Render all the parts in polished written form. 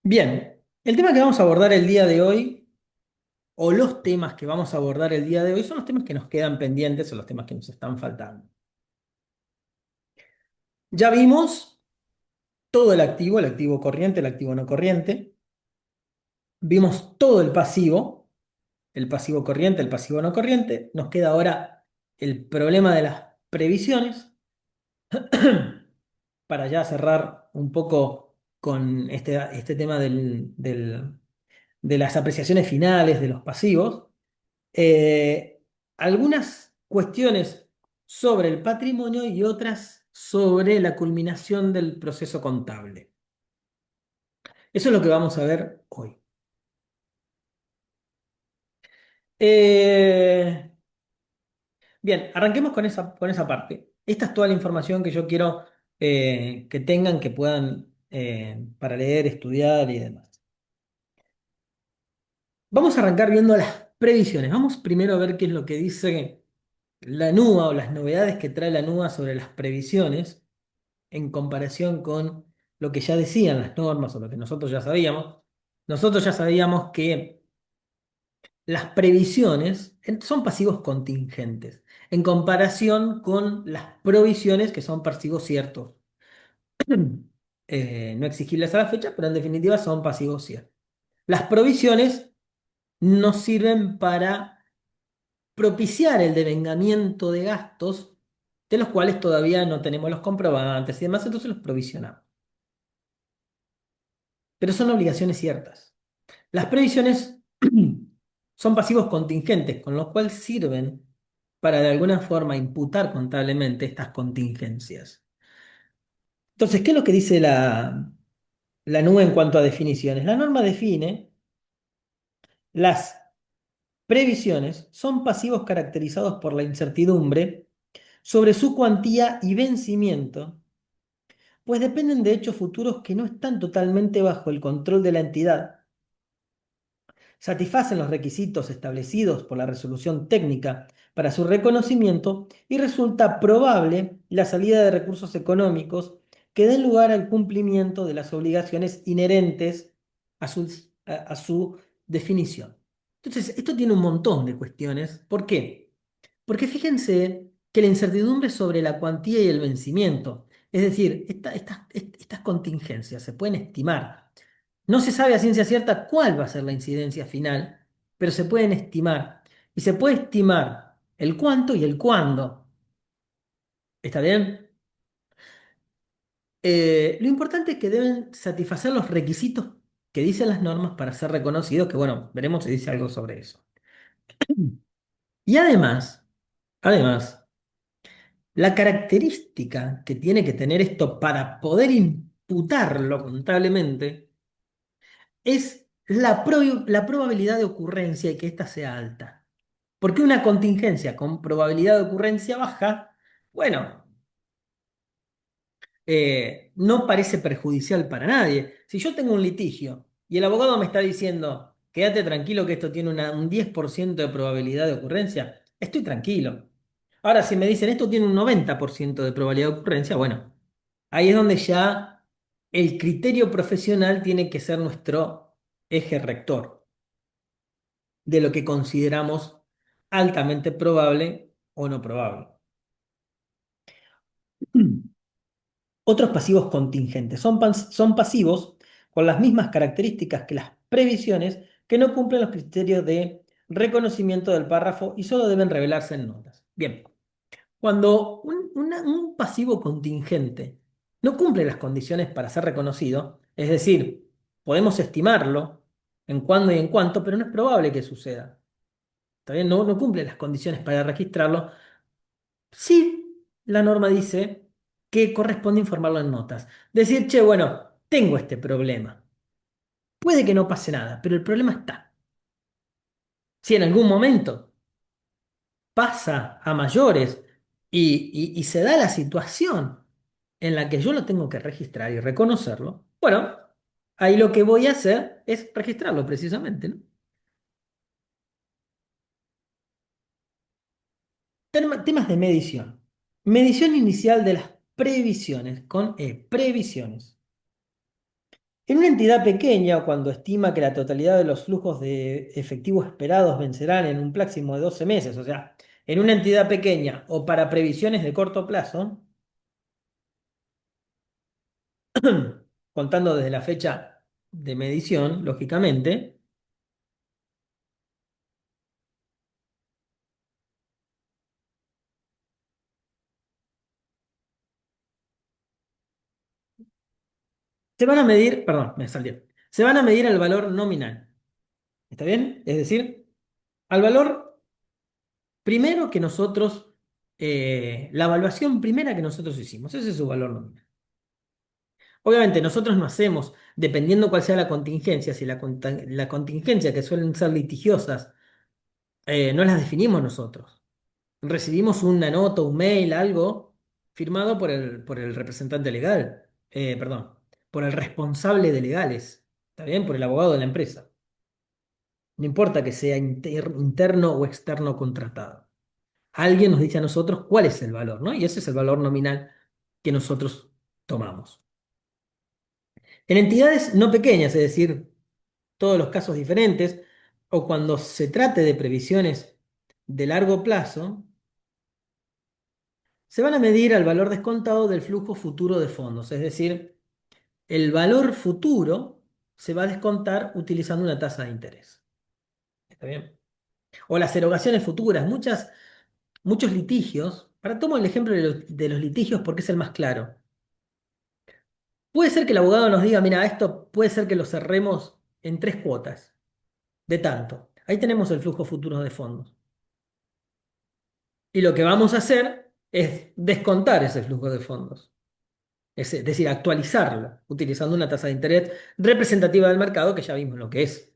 Bien, el tema que vamos a abordar el día de hoy, o los temas que vamos a abordar el día de hoy, son los temas que nos quedan pendientes o los temas que nos están faltando. Ya vimos todo el activo corriente, el activo no corriente. Vimos todo el pasivo corriente, el pasivo no corriente. Nos queda ahora el problema de las previsiones, para ya cerrar un poco con este tema de las apreciaciones finales de los pasivos. eh, Algunas cuestiones sobre el patrimonio y otras sobre la culminación del proceso contable. Eso es lo que vamos a ver hoy. Eh, Bien, arranquemos con esa parte. Esta es toda la información que yo quiero que tengan, que puedan para leer, estudiar y demás. Vamos a arrancar viendo las previsiones. Vamos primero a ver qué es lo que dice la NUA o las novedades que trae la NUA sobre las previsiones en comparación con lo que ya decían las normas o lo que nosotros ya sabíamos. Nosotros ya sabíamos que las previsiones son pasivos contingentes en comparación con las provisiones que son pasivos ciertos. No exigibles a la fecha, pero en definitiva son pasivos ciertos. Las provisiones nos sirven para propiciar el devengamiento de gastos de los cuales todavía no tenemos los comprobantes y demás, entonces los provisionamos. Pero son obligaciones ciertas. Las previsiones son pasivos contingentes, con lo cual sirven para de alguna forma imputar contablemente estas contingencias. Entonces, ¿qué es lo que dice la NUE en cuanto a definiciones? La norma define las previsiones son pasivos caracterizados por la incertidumbre sobre su cuantía y vencimiento, pues dependen de hechos futuros que no están totalmente bajo el control de la entidad, satisfacen los requisitos establecidos por la resolución técnica para su reconocimiento y resulta probable la salida de recursos económicos que den lugar al cumplimiento de las obligaciones inherentes a su definición. Entonces, esto tiene un montón de cuestiones. ¿Por qué? Porque fíjense que la incertidumbre sobre la cuantía y el vencimiento, es decir, estas contingencias se pueden estimar. No se sabe a ciencia cierta cuál va a ser la incidencia final, pero se pueden estimar. Y se puede estimar el cuánto y el cuándo. ¿Está bien? Lo importante es que deben satisfacer los requisitos que dicen las normas para ser reconocidos, que bueno, veremos si dice algo sobre eso. Y además, la característica que tiene que tener esto para poder imputarlo contablemente es la probabilidad de ocurrencia y que ésta sea alta. Porque una contingencia con probabilidad de ocurrencia baja, bueno, no parece perjudicial para nadie. Si yo tengo un litigio y el abogado me está diciendo, quédate tranquilo que esto tiene un 10% de probabilidad de ocurrencia, estoy tranquilo. Ahora, si me dicen esto tiene un 90% de probabilidad de ocurrencia, bueno, ahí es donde ya el criterio profesional tiene que ser nuestro eje rector de lo que consideramos altamente probable o no probable. Otros pasivos contingentes son pasivos con las mismas características que las previsiones que no cumplen los criterios de reconocimiento del párrafo y solo deben revelarse en notas. Bien, cuando un pasivo contingente no cumple las condiciones para ser reconocido, es decir, podemos estimarlo en cuándo y en cuánto, pero no es probable que suceda. ¿Está bien? No cumple las condiciones para registrarlo. Sí, la norma dice que corresponde informarlo en notas. Decir, che, bueno, tengo este problema. Puede que no pase nada, pero el problema está. Si en algún momento pasa a mayores y se da la situación en la que yo lo tengo que registrar y reconocerlo, bueno, ahí lo que voy a hacer es registrarlo precisamente, ¿no? Temas de medición. Medición inicial de las previsiones, con previsiones. En una entidad pequeña o cuando estima que la totalidad de los flujos de efectivo esperados vencerán en un máximo de 12 meses, o sea, en una entidad pequeña o para previsiones de corto plazo, contando desde la fecha de medición, lógicamente, se van a medir, perdón, me salió, se van a medir al valor nominal. ¿Está bien? Es decir, al valor primero que nosotros, la evaluación primera que nosotros hicimos, ese es su valor nominal. Obviamente nosotros no hacemos, dependiendo cuál sea la contingencia, si la contingencia que suelen ser litigiosas, no las definimos nosotros. Recibimos una nota, un mail, algo firmado por el representante legal, perdón, por el responsable de legales, ¿está bien? Por el abogado de la empresa. No importa que sea interno o externo contratado. Alguien nos dice a nosotros cuál es el valor, ¿no? Y ese es el valor nominal que nosotros tomamos. En entidades no pequeñas, es decir, todos los casos diferentes, o cuando se trate de previsiones de largo plazo, se van a medir al valor descontado del flujo futuro de fondos, es decir, el valor futuro se va a descontar utilizando una tasa de interés. ¿Está bien? O las erogaciones futuras, muchos litigios, para tomo el ejemplo de los litigios porque es el más claro. Puede ser que el abogado nos diga, mira, esto puede ser que lo cerremos en 3 cuotas, de tanto. Ahí tenemos el flujo futuro de fondos. Y lo que vamos a hacer es descontar ese flujo de fondos. Es decir, actualizarlo, utilizando una tasa de interés representativa del mercado, que ya vimos lo que es.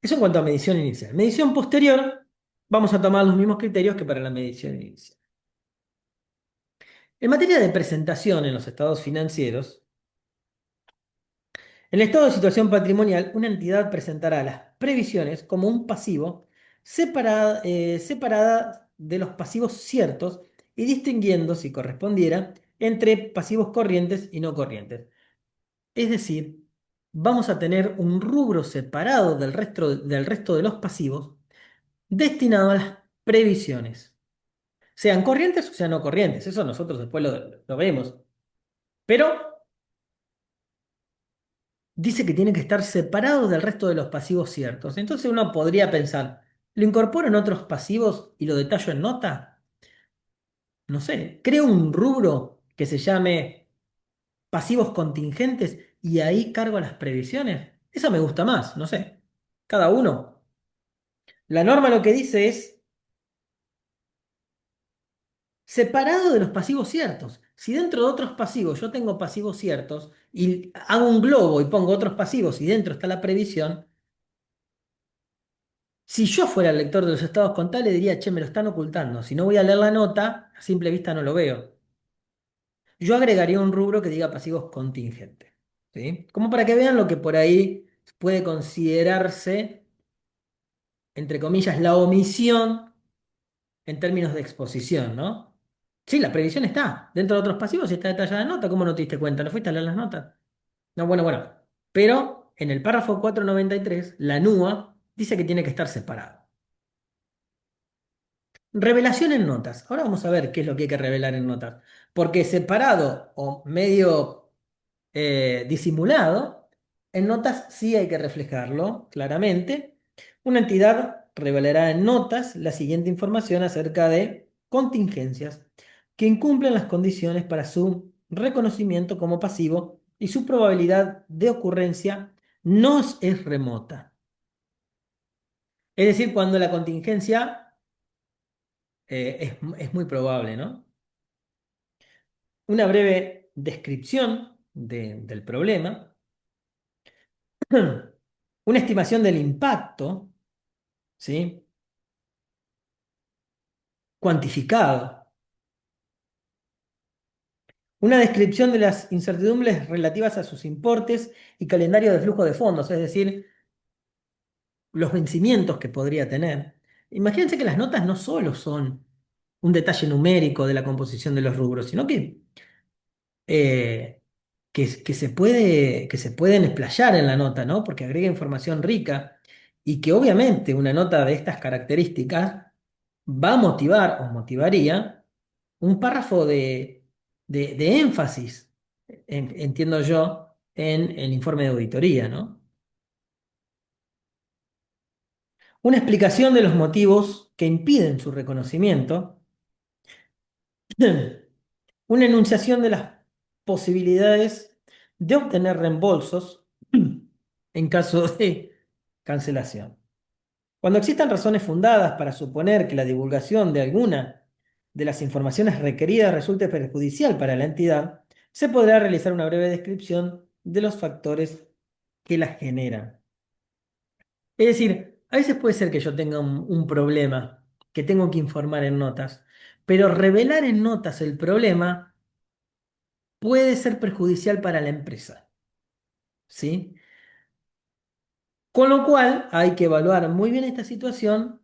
Eso en cuanto a medición inicial. Medición posterior, vamos a tomar los mismos criterios que para la medición inicial. En materia de presentación en los estados financieros, en el estado de situación patrimonial, una entidad presentará las previsiones como un pasivo separada de los pasivos ciertos y distinguiendo, si correspondiera, entre pasivos corrientes y no corrientes. Es decir, vamos a tener un rubro separado del resto de los pasivos destinado a las previsiones, sean corrientes o sean no corrientes. Eso nosotros después lo vemos. Pero dice que tiene que estar separado del resto de los pasivos ciertos. Entonces uno podría pensar, ¿lo incorporo en otros pasivos y lo detallo en nota? No sé, creo un rubro que se llame pasivos contingentes y ahí cargo las previsiones. Eso me gusta más, no sé. Cada uno. La norma lo que dice es separado de los pasivos ciertos. Si dentro de otros pasivos yo tengo pasivos ciertos y hago un globo y pongo otros pasivos y dentro está la previsión, si yo fuera el lector de los estados contables diría, che, me lo están ocultando. Si no voy a leer la nota, a simple vista no lo veo. Yo agregaría un rubro que diga pasivos contingentes. ¿Sí? Como para que vean lo que por ahí puede considerarse, entre comillas, la omisión en términos de exposición, ¿no? Sí, la previsión está dentro de otros pasivos y está detallada en nota. ¿Cómo no te diste cuenta? ¿No fuiste a leer las notas? No, bueno. Pero en el párrafo 493, la NUA dice que tiene que estar separado. Revelación en notas. Ahora vamos a ver qué es lo que hay que revelar en notas. Porque separado o medio disimulado, en notas sí hay que reflejarlo claramente. Una entidad revelará en notas la siguiente información acerca de contingencias que incumplen las condiciones para su reconocimiento como pasivo y su probabilidad de ocurrencia no es remota. Es decir, cuando la contingencia es muy probable, ¿no? Una breve descripción del problema, una estimación del impacto, ¿sí? Cuantificado, una descripción de las incertidumbres relativas a sus importes y calendario de flujo de fondos, es decir, los vencimientos que podría tener. Imagínense que las notas no solo son un detalle numérico de la composición de los rubros, sino que que se pueden explayar en la nota, ¿no? Porque agrega información rica y que obviamente una nota de estas características va a motivar o motivaría un párrafo de énfasis, entiendo yo, en el informe de auditoría, ¿no? Una explicación de los motivos que impiden su reconocimiento, una enunciación de las posibilidades de obtener reembolsos en caso de cancelación. Cuando existan razones fundadas para suponer que la divulgación de alguna de las informaciones requeridas resulte perjudicial para la entidad, se podrá realizar una breve descripción de los factores que la generan. Es decir, a veces puede ser que yo tenga un problema que tengo que informar en notas, pero revelar en notas el problema puede ser perjudicial para la empresa, ¿sí? Con lo cual hay que evaluar muy bien esta situación,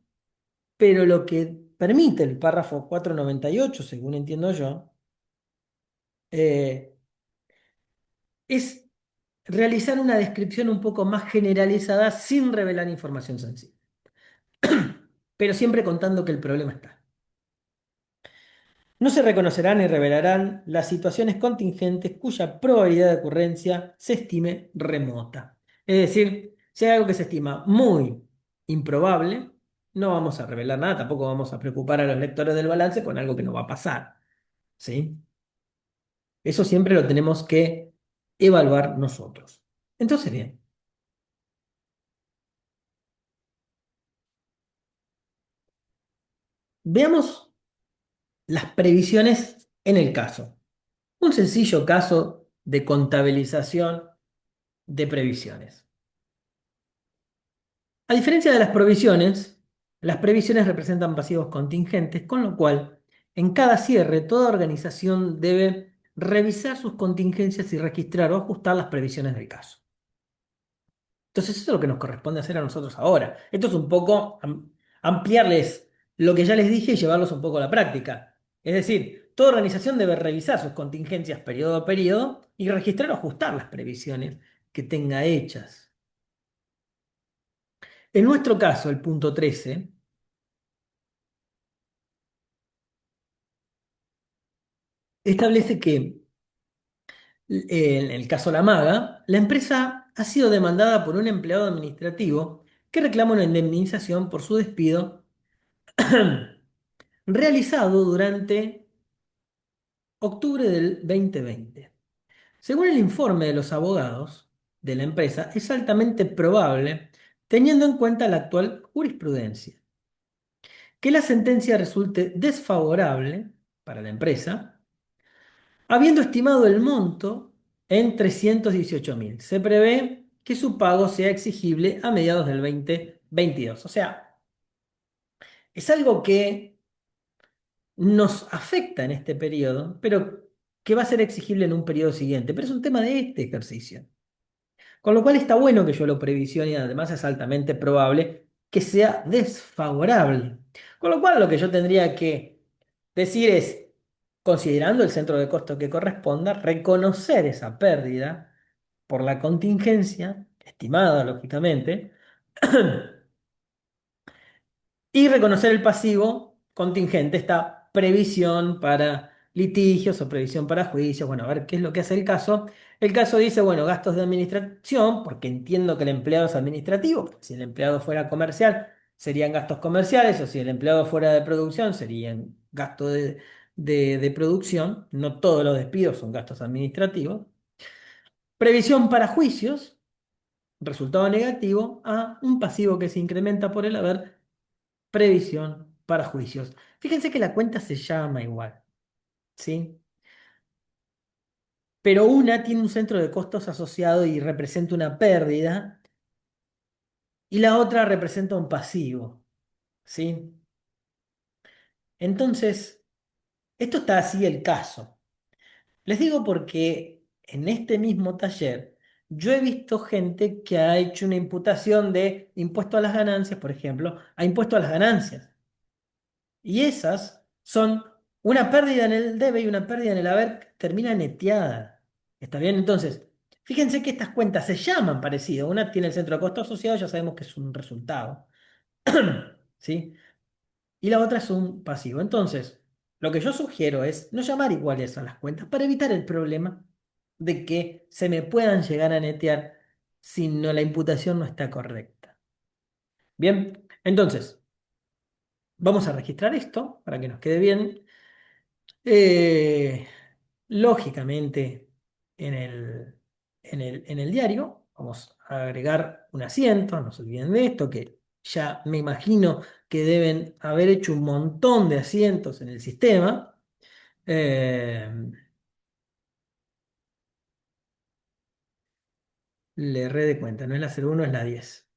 pero lo que permite el párrafo 498, según entiendo yo, eh, es realizar una descripción un poco más generalizada sin revelar información sensible, pero siempre contando que el problema está. No se reconocerán ni revelarán las situaciones contingentes cuya probabilidad de ocurrencia se estime remota. Es decir, si hay algo que se estima muy improbable, no vamos a revelar nada, tampoco vamos a preocupar a los lectores del balance con algo que no va a pasar, ¿sí? Eso siempre lo tenemos que evaluar nosotros. Entonces, bien, veamos las previsiones en el caso. Un sencillo caso de contabilización de previsiones. A diferencia de las previsiones representan pasivos contingentes, con lo cual, en cada cierre, toda organización debe revisar sus contingencias y registrar o ajustar las previsiones del caso. Entonces, eso es lo que nos corresponde hacer a nosotros ahora. Esto es un poco ampliarles lo que ya les dije y llevarlos un poco a la práctica. Es decir, toda organización debe revisar sus contingencias periodo a periodo y registrar o ajustar las previsiones que tenga hechas. En nuestro caso, el punto 13 establece que en el caso La Maga, la empresa ha sido demandada por un empleado administrativo que reclama una indemnización por su despido realizado durante octubre del 2020. Según el informe de los abogados de la empresa, es altamente probable, teniendo en cuenta la actual jurisprudencia, que la sentencia resulte desfavorable para la empresa, habiendo estimado el monto en 318.000. Se prevé que su pago sea exigible a mediados del 2022. O sea, es algo que nos afecta en este periodo, pero que va a ser exigible en un periodo siguiente. Pero es un tema de este ejercicio. Con lo cual está bueno que yo lo previsione y además es altamente probable que sea desfavorable. Con lo cual lo que yo tendría que decir es, considerando el centro de costo que corresponda, reconocer esa pérdida por la contingencia, estimada lógicamente, y reconocer el pasivo contingente, esta previsión para litigios o previsión para juicios. Bueno, a ver qué es lo que hace el caso. El caso dice, bueno, gastos de administración, porque entiendo que el empleado es administrativo. Si el empleado fuera comercial, serían gastos comerciales, o si el empleado fuera de producción, serían gastos de producción. No todos los despidos son gastos administrativos. Previsión para juicios, resultado negativo, a un pasivo que se incrementa por el haber previsión para juicios. Fíjense que la cuenta se llama igual, ¿sí? Pero una tiene un centro de costos asociado y representa una pérdida, y la otra representa un pasivo, ¿sí? Entonces, esto está así el caso. Les digo porque en este mismo taller yo he visto gente que ha hecho una imputación de impuesto a las ganancias, por ejemplo, a impuesto a las ganancias. Y esas son una pérdida en el debe y una pérdida en el haber que termina neteada. ¿Está bien? Entonces, fíjense que estas cuentas se llaman parecido. Una tiene el centro de costo asociado, ya sabemos que es un resultado. ¿Sí? Y la otra es un pasivo. Entonces, lo que yo sugiero es no llamar iguales a las cuentas para evitar el problema de que se me puedan llegar a netear si no, la imputación no está correcta. Bien, entonces, vamos a registrar esto para que nos quede bien. Eh, lógicamente, en el diario vamos a agregar un asiento, no se olviden de esto, que ya me imagino que deben haber hecho un montón de asientos en el sistema. Eh, le erré de cuenta, no es la 01, es la 10.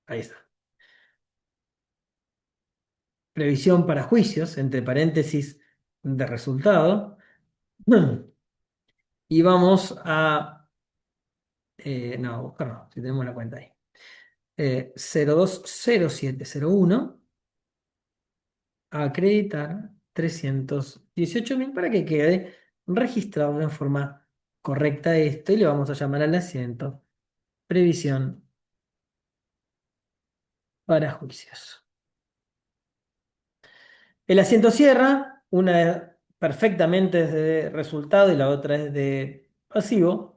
Ahí está. Previsión para juicios, entre paréntesis, de resultado. Y vamos a... no, buscar no, si tenemos la cuenta ahí. 020701 a acreditar 318.000 para que quede registrado en forma correcta esto y le vamos a llamar al asiento previsión para juicios. El asiento cierra, una perfectamente es de resultado y la otra es de pasivo.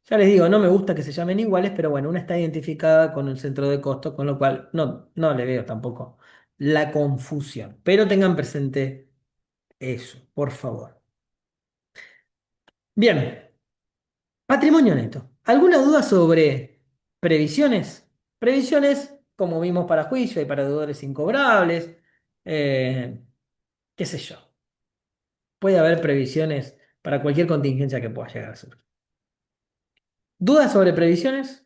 Ya les digo, no me gusta que se llamen iguales, pero bueno, una está identificada con el centro de costo, con lo cual no le veo tampoco la confusión. Pero tengan presente eso, por favor. Bien, patrimonio neto. ¿Alguna duda sobre previsiones? Previsiones, como vimos para juicio y para deudores incobrables, eh, qué sé yo. Puede haber previsiones para cualquier contingencia que pueda llegar a surgir. ¿Dudas sobre previsiones?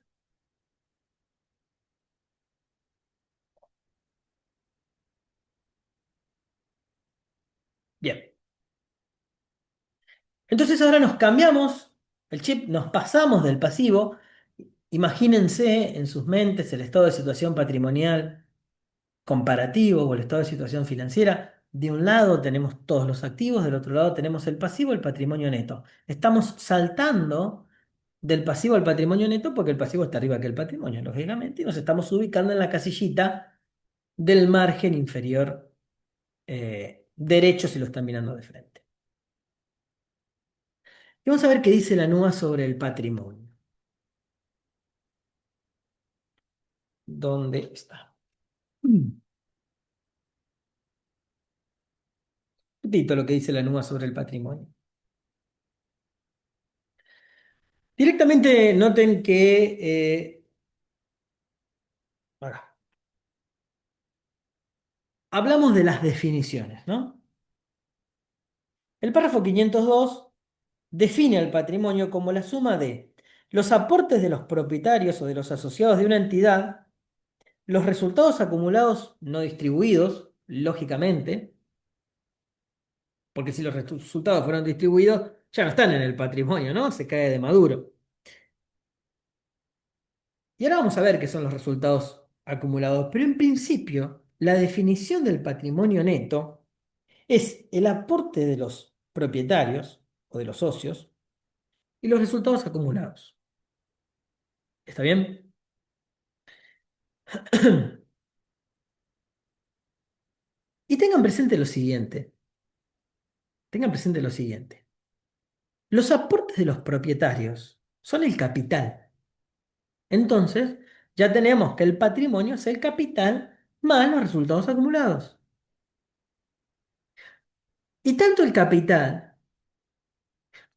Bien. Entonces ahora nos cambiamos el chip, nos pasamos del pasivo. Imagínense en sus mentes el estado de situación patrimonial comparativo o el estado de situación financiera. De un lado tenemos todos los activos, del otro lado tenemos el pasivo, el patrimonio neto. Estamos saltando del pasivo al patrimonio neto porque el pasivo está arriba que el patrimonio, lógicamente, y nos estamos ubicando en la casillita del margen inferior derecho si lo están mirando de frente. Y vamos a ver qué dice la NUA sobre el patrimonio. ¿Dónde está? Un poquito lo que dice la NUA sobre el patrimonio. Directamente noten que acá, hablamos de las definiciones, ¿no? El párrafo 502 define al patrimonio como la suma de los aportes de los propietarios o de los asociados de una entidad, los resultados acumulados no distribuidos, lógicamente, porque si los resultados fueron distribuidos, ya no están en el patrimonio, ¿no? Se cae de maduro. Y ahora vamos a ver qué son los resultados acumulados. Pero en principio, la definición del patrimonio neto es el aporte de los propietarios o de los socios y los resultados acumulados. ¿Está bien? Y tengan presente lo siguiente. Tengan presente lo siguiente. Los aportes de los propietarios son el capital. Entonces, ya tenemos que el patrimonio es el capital más los resultados acumulados. Y tanto el capital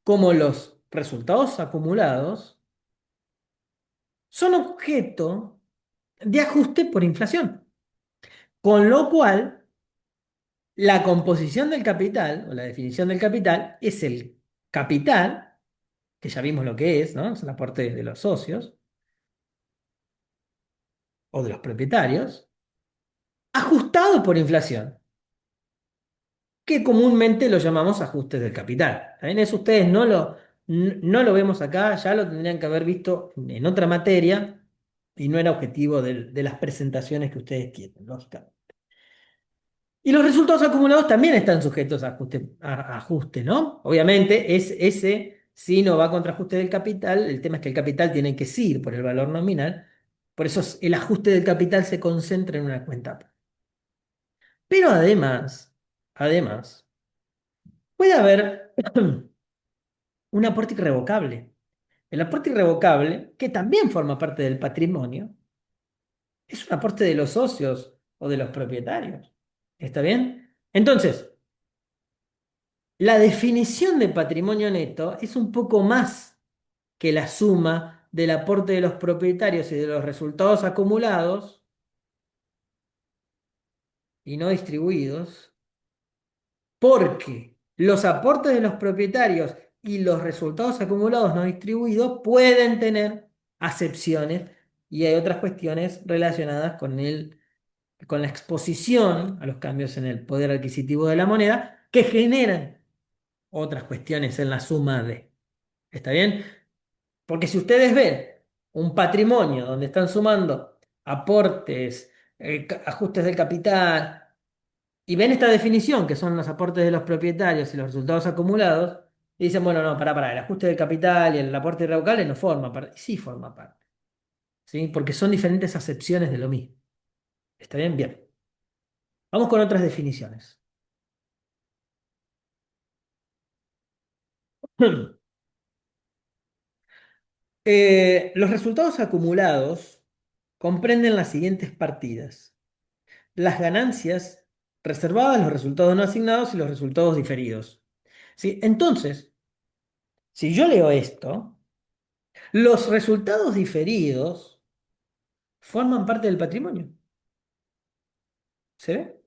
como los resultados acumulados son objeto de ajuste por inflación. Con lo cual, la composición del capital o la definición del capital es el capital, que ya vimos lo que es, ¿no? Es el aporte de los socios o de los propietarios, ajustado por inflación, que comúnmente lo llamamos ajustes del capital. En eso ustedes no lo vemos acá, ya lo tendrían que haber visto en otra materia y no era objetivo de las presentaciones que ustedes tienen, lógicamente. Y los resultados acumulados también están sujetos a ajuste, ¿no? Obviamente, ese sí no va contra ajuste del capital. El tema es que el capital tiene que ir por el valor nominal. Por eso el ajuste del capital se concentra en una cuenta. Pero además, puede haber un aporte irrevocable. El aporte irrevocable, que también forma parte del patrimonio, es un aporte de los socios o de los propietarios. ¿Está bien? Entonces, la definición de patrimonio neto es un poco más que la suma del aporte de los propietarios y de los resultados acumulados y no distribuidos, porque los aportes de los propietarios y los resultados acumulados no distribuidos pueden tener acepciones y hay otras cuestiones relacionadas con la exposición a los cambios en el poder adquisitivo de la moneda que generan otras cuestiones en la suma de. ¿Está bien? Porque si ustedes ven un patrimonio donde están sumando aportes, ajustes del capital, y ven esta definición, que son los aportes de los propietarios y los resultados acumulados, y dicen, bueno, no, pará, el ajuste del capital y el aporte irrevocable no forma parte. Sí forma parte, ¿sí? Porque son diferentes acepciones de lo mismo. ¿Está bien? Bien. Vamos con otras definiciones. Los resultados acumulados comprenden las siguientes partidas: las ganancias reservadas, los resultados no asignados y los resultados diferidos. ¿Sí? Entonces, si yo leo esto, los resultados diferidos forman parte del patrimonio. ¿Se ve?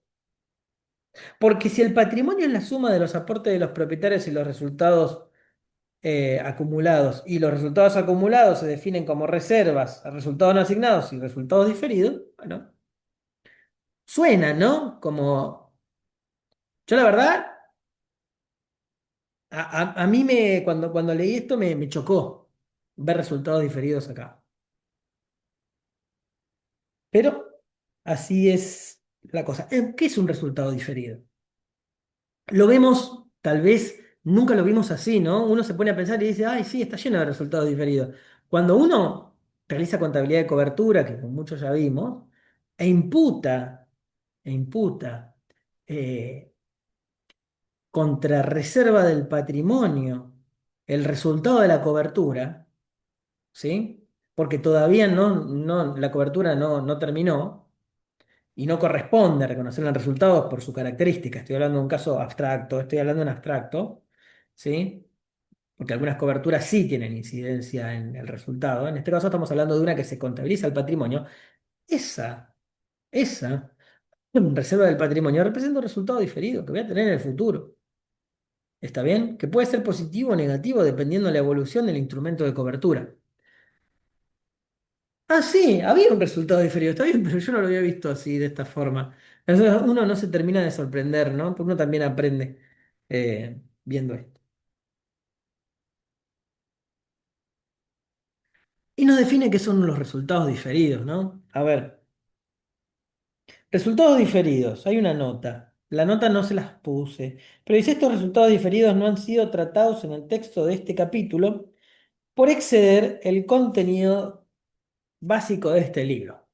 Porque si el patrimonio es la suma de los aportes de los propietarios y los resultados acumulados, y los resultados acumulados se definen como reservas, resultados no asignados y resultados diferidos, bueno, suena, ¿no? Como, yo la verdad, a mí cuando leí esto me chocó ver resultados diferidos acá. Pero así es la cosa. ¿Qué es un resultado diferido? Lo vemos, tal vez nunca lo vimos así, ¿no? Uno se pone a pensar y dice, ay, sí, está lleno de resultados diferidos. Cuando uno realiza contabilidad de cobertura, que con muchos ya vimos, e imputa, e imputa eh, contra reserva del patrimonio el resultado de la cobertura, ¿sí? Porque todavía la cobertura no terminó y no corresponde reconocer los resultados por su característica. Estoy hablando de un caso abstracto, estoy hablando en abstracto, ¿sí? Porque algunas coberturas sí tienen incidencia en el resultado. En este caso estamos hablando de una que se contabiliza el patrimonio. Esa reserva del patrimonio representa un resultado diferido que voy a tener en el futuro. ¿Está bien? Que puede ser positivo o negativo dependiendo de la evolución del instrumento de cobertura. Ah, sí, había un resultado diferido, está bien, pero yo no lo había visto así, de esta forma. Entonces uno no se termina de sorprender, ¿no? Porque uno también aprende viendo esto. Y nos define qué son los resultados diferidos, ¿no? A ver, resultados diferidos, hay una nota. La nota no se las puse, pero dice: estos resultados diferidos no han sido tratados en el texto de este capítulo por exceder el contenido básico de este libro.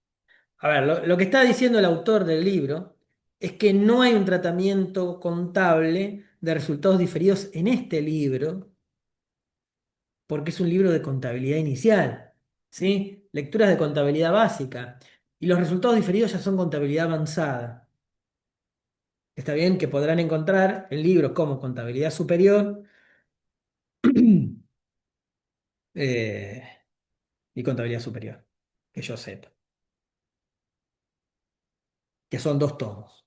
A ver, lo que está diciendo el autor del libro es que no hay un tratamiento contable de resultados diferidos en este libro, porque es un libro de contabilidad inicial, ¿sí? Lecturas de contabilidad básica. Y los resultados diferidos ya son contabilidad avanzada. Está bien que podrán encontrar en libros como contabilidad superior eh, y contabilidad superior, que yo sepa, que son dos tomos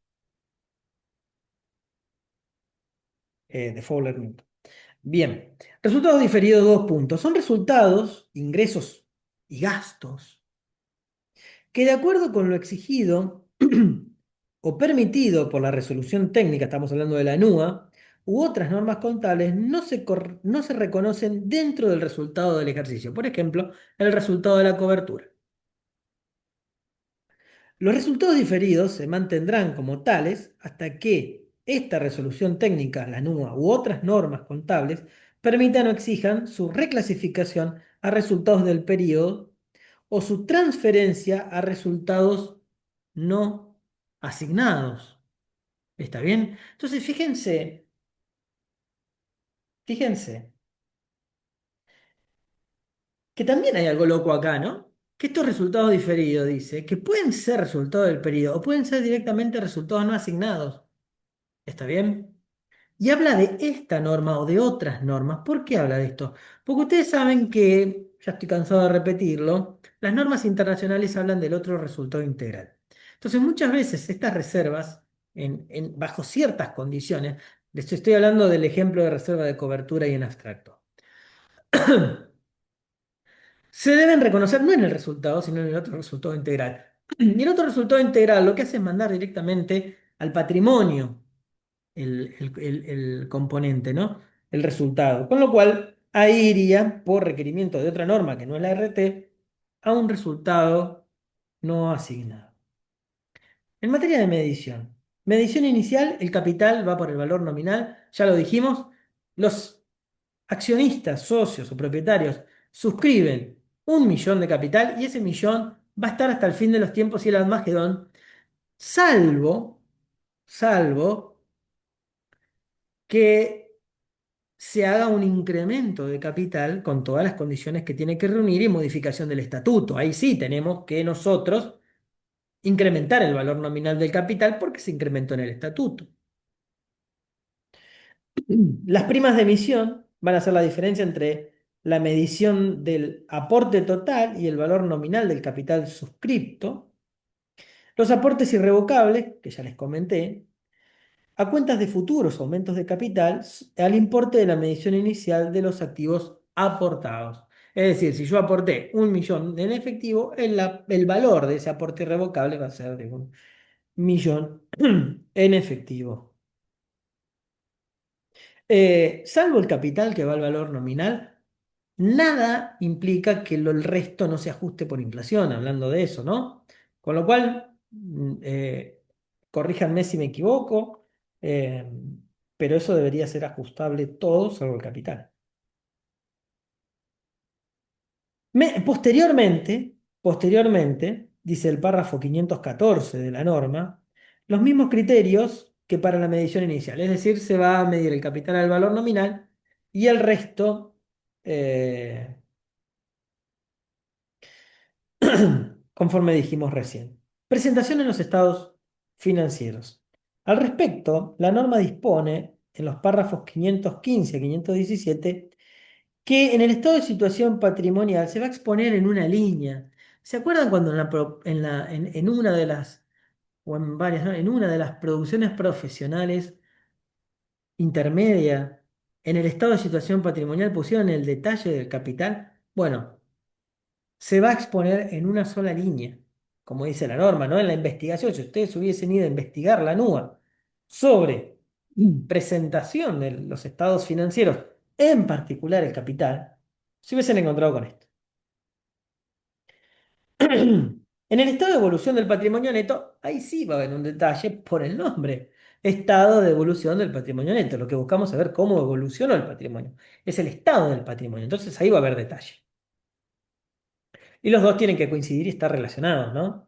de Fowler Newton. Bien, resultados diferidos, dos puntos. Son resultados, ingresos y gastos que, de acuerdo con lo exigido o permitido por la resolución técnica, estamos hablando de la NUA, u otras normas contables, no se reconocen dentro del resultado del ejercicio. Por ejemplo, el resultado de la cobertura. Los resultados diferidos se mantendrán como tales hasta que esta resolución técnica, la NUA u otras normas contables permitan o exijan su reclasificación a resultados del periodo o su transferencia a resultados no asignados. ¿Está bien? Entonces, fíjense que también hay algo loco acá, ¿no? Que estos resultados diferidos, dice, que pueden ser resultados del periodo o pueden ser directamente resultados no asignados. ¿Está bien? Y habla de esta norma o de otras normas. ¿Por qué habla de esto? Porque ustedes saben que, ya estoy cansado de repetirlo, las normas internacionales hablan del otro resultado integral. Entonces, muchas veces estas reservas, bajo ciertas condiciones, les estoy hablando del ejemplo de reserva de cobertura y en abstracto, se deben reconocer no en el resultado, sino en el otro resultado integral. Y el otro resultado integral lo que hace es mandar directamente al patrimonio el componente, ¿no? El resultado. Con lo cual, ahí iría, por requerimiento de otra norma que no es la RT, a un resultado no asignado. En materia de medición. Medición inicial, el capital va por el valor nominal, ya lo dijimos. Los accionistas, socios o propietarios suscriben 1 millón de capital y ese millón va a estar hasta el fin de los tiempos y el Almagedón, salvo, salvo que se haga un incremento de capital con todas las condiciones que tiene que reunir y modificación del estatuto. Ahí sí tenemos que nosotros incrementar el valor nominal del capital porque se incrementó en el estatuto. Las primas de emisión van a ser la diferencia entre la medición del aporte total y el valor nominal del capital suscripto. Los aportes irrevocables, que ya les comenté, a cuentas de futuros aumentos de capital al importe de la medición inicial de los activos aportados. Es decir, si yo aporté 1 millón en efectivo, el valor de ese aporte irrevocable va a ser de 1 millón en efectivo. Salvo el capital que va al valor nominal, nada implica que el resto no se ajuste por inflación, hablando de eso, ¿no? Con lo cual, corríjanme si me equivoco, eh, pero eso debería ser ajustable todo salvo el capital. Posteriormente, dice el párrafo 514 de la norma, los mismos criterios que para la medición inicial, es decir, se va a medir el capital al valor nominal y el resto, eh, conforme dijimos recién. Presentación en los estados financieros. Al respecto, la norma dispone en los párrafos 515 a 517 que en el estado de situación patrimonial se va a exponer en una línea. ¿Se acuerdan cuando en una de las, o en varias, ¿no? En una de las producciones profesionales intermedia, en el estado de situación patrimonial pusieron el detalle del capital? Bueno, se va a exponer en una sola línea, como dice la norma, ¿no? En la investigación, si ustedes hubiesen ido a investigar la NUA sobre presentación de los estados financieros, en particular el capital, se hubiesen encontrado con esto. En el estado de evolución del patrimonio neto, ahí sí va a haber un detalle por el nombre. Estado de evolución del patrimonio neto. Lo que buscamos es saber cómo evolucionó el patrimonio. Es el estado del patrimonio. Entonces ahí va a haber detalle. Y los dos tienen que coincidir y estar relacionados, ¿no?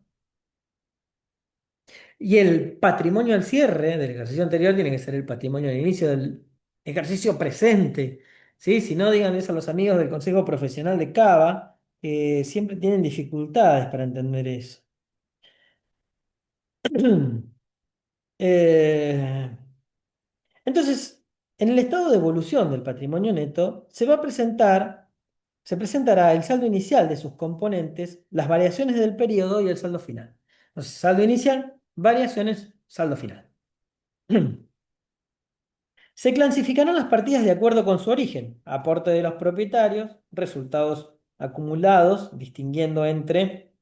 Y el patrimonio al cierre del ejercicio anterior tiene que ser el patrimonio al inicio del ejercicio presente. ¿Sí? Si no, digan eso a los amigos del Consejo Profesional de Cava, que siempre tienen dificultades para entender eso. Eh, entonces, en el estado de evolución del patrimonio neto, se presentará el saldo inicial de sus componentes, las variaciones del periodo y el saldo final. Entonces, saldo inicial, variaciones, saldo final. Se clasificarán las partidas de acuerdo con su origen, aporte de los propietarios, resultados acumulados, distinguiendo entre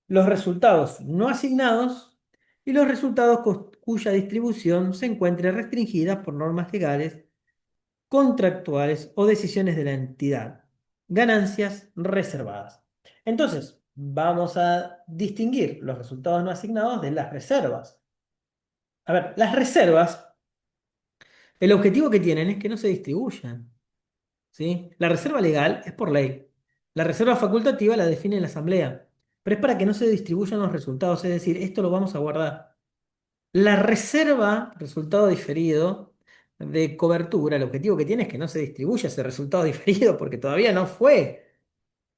los resultados no asignados y los resultados cuya distribución se encuentre restringida por normas legales, contractuales o decisiones de la entidad. Ganancias reservadas. Entonces, vamos a distinguir los resultados no asignados de las reservas. A ver, las reservas, el objetivo que tienen es que no se distribuyan, ¿sí? La reserva legal es por ley. La reserva facultativa la define la asamblea, pero es para que no se distribuyan los resultados, es decir, esto lo vamos a guardar. La reserva, resultado diferido de cobertura, el objetivo que tiene es que no se distribuya ese resultado diferido porque todavía no fue.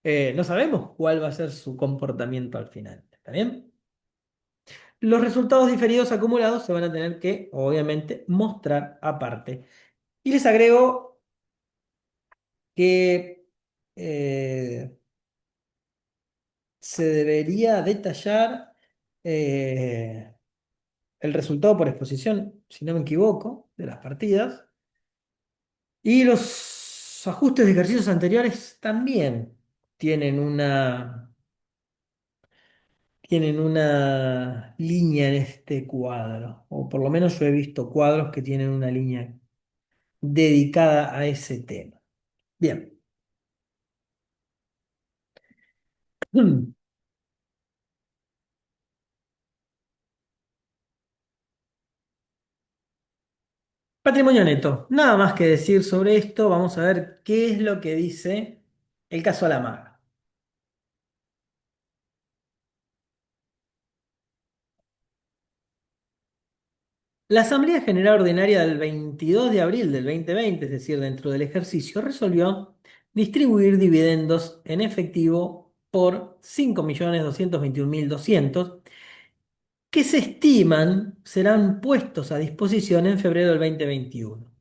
No sabemos cuál va a ser su comportamiento al final. ¿Está bien? Los resultados diferidos acumulados se van a tener que, obviamente, mostrar aparte. Y les agrego que se debería detallar eh, el resultado por exposición, si no me equivoco, de las partidas. Y los ajustes de ejercicios anteriores también tienen tienen una línea en este cuadro, o por lo menos yo he visto cuadros que tienen una línea dedicada a ese tema. Bien. Patrimonio neto. Nada más que decir sobre esto. Vamos a ver qué es lo que dice el caso Alamaga. La Asamblea General Ordinaria del 22 de abril del 2020, es decir, dentro del ejercicio, resolvió distribuir dividendos en efectivo por 5.221.200 que se estiman serán puestos a disposición en febrero del 2021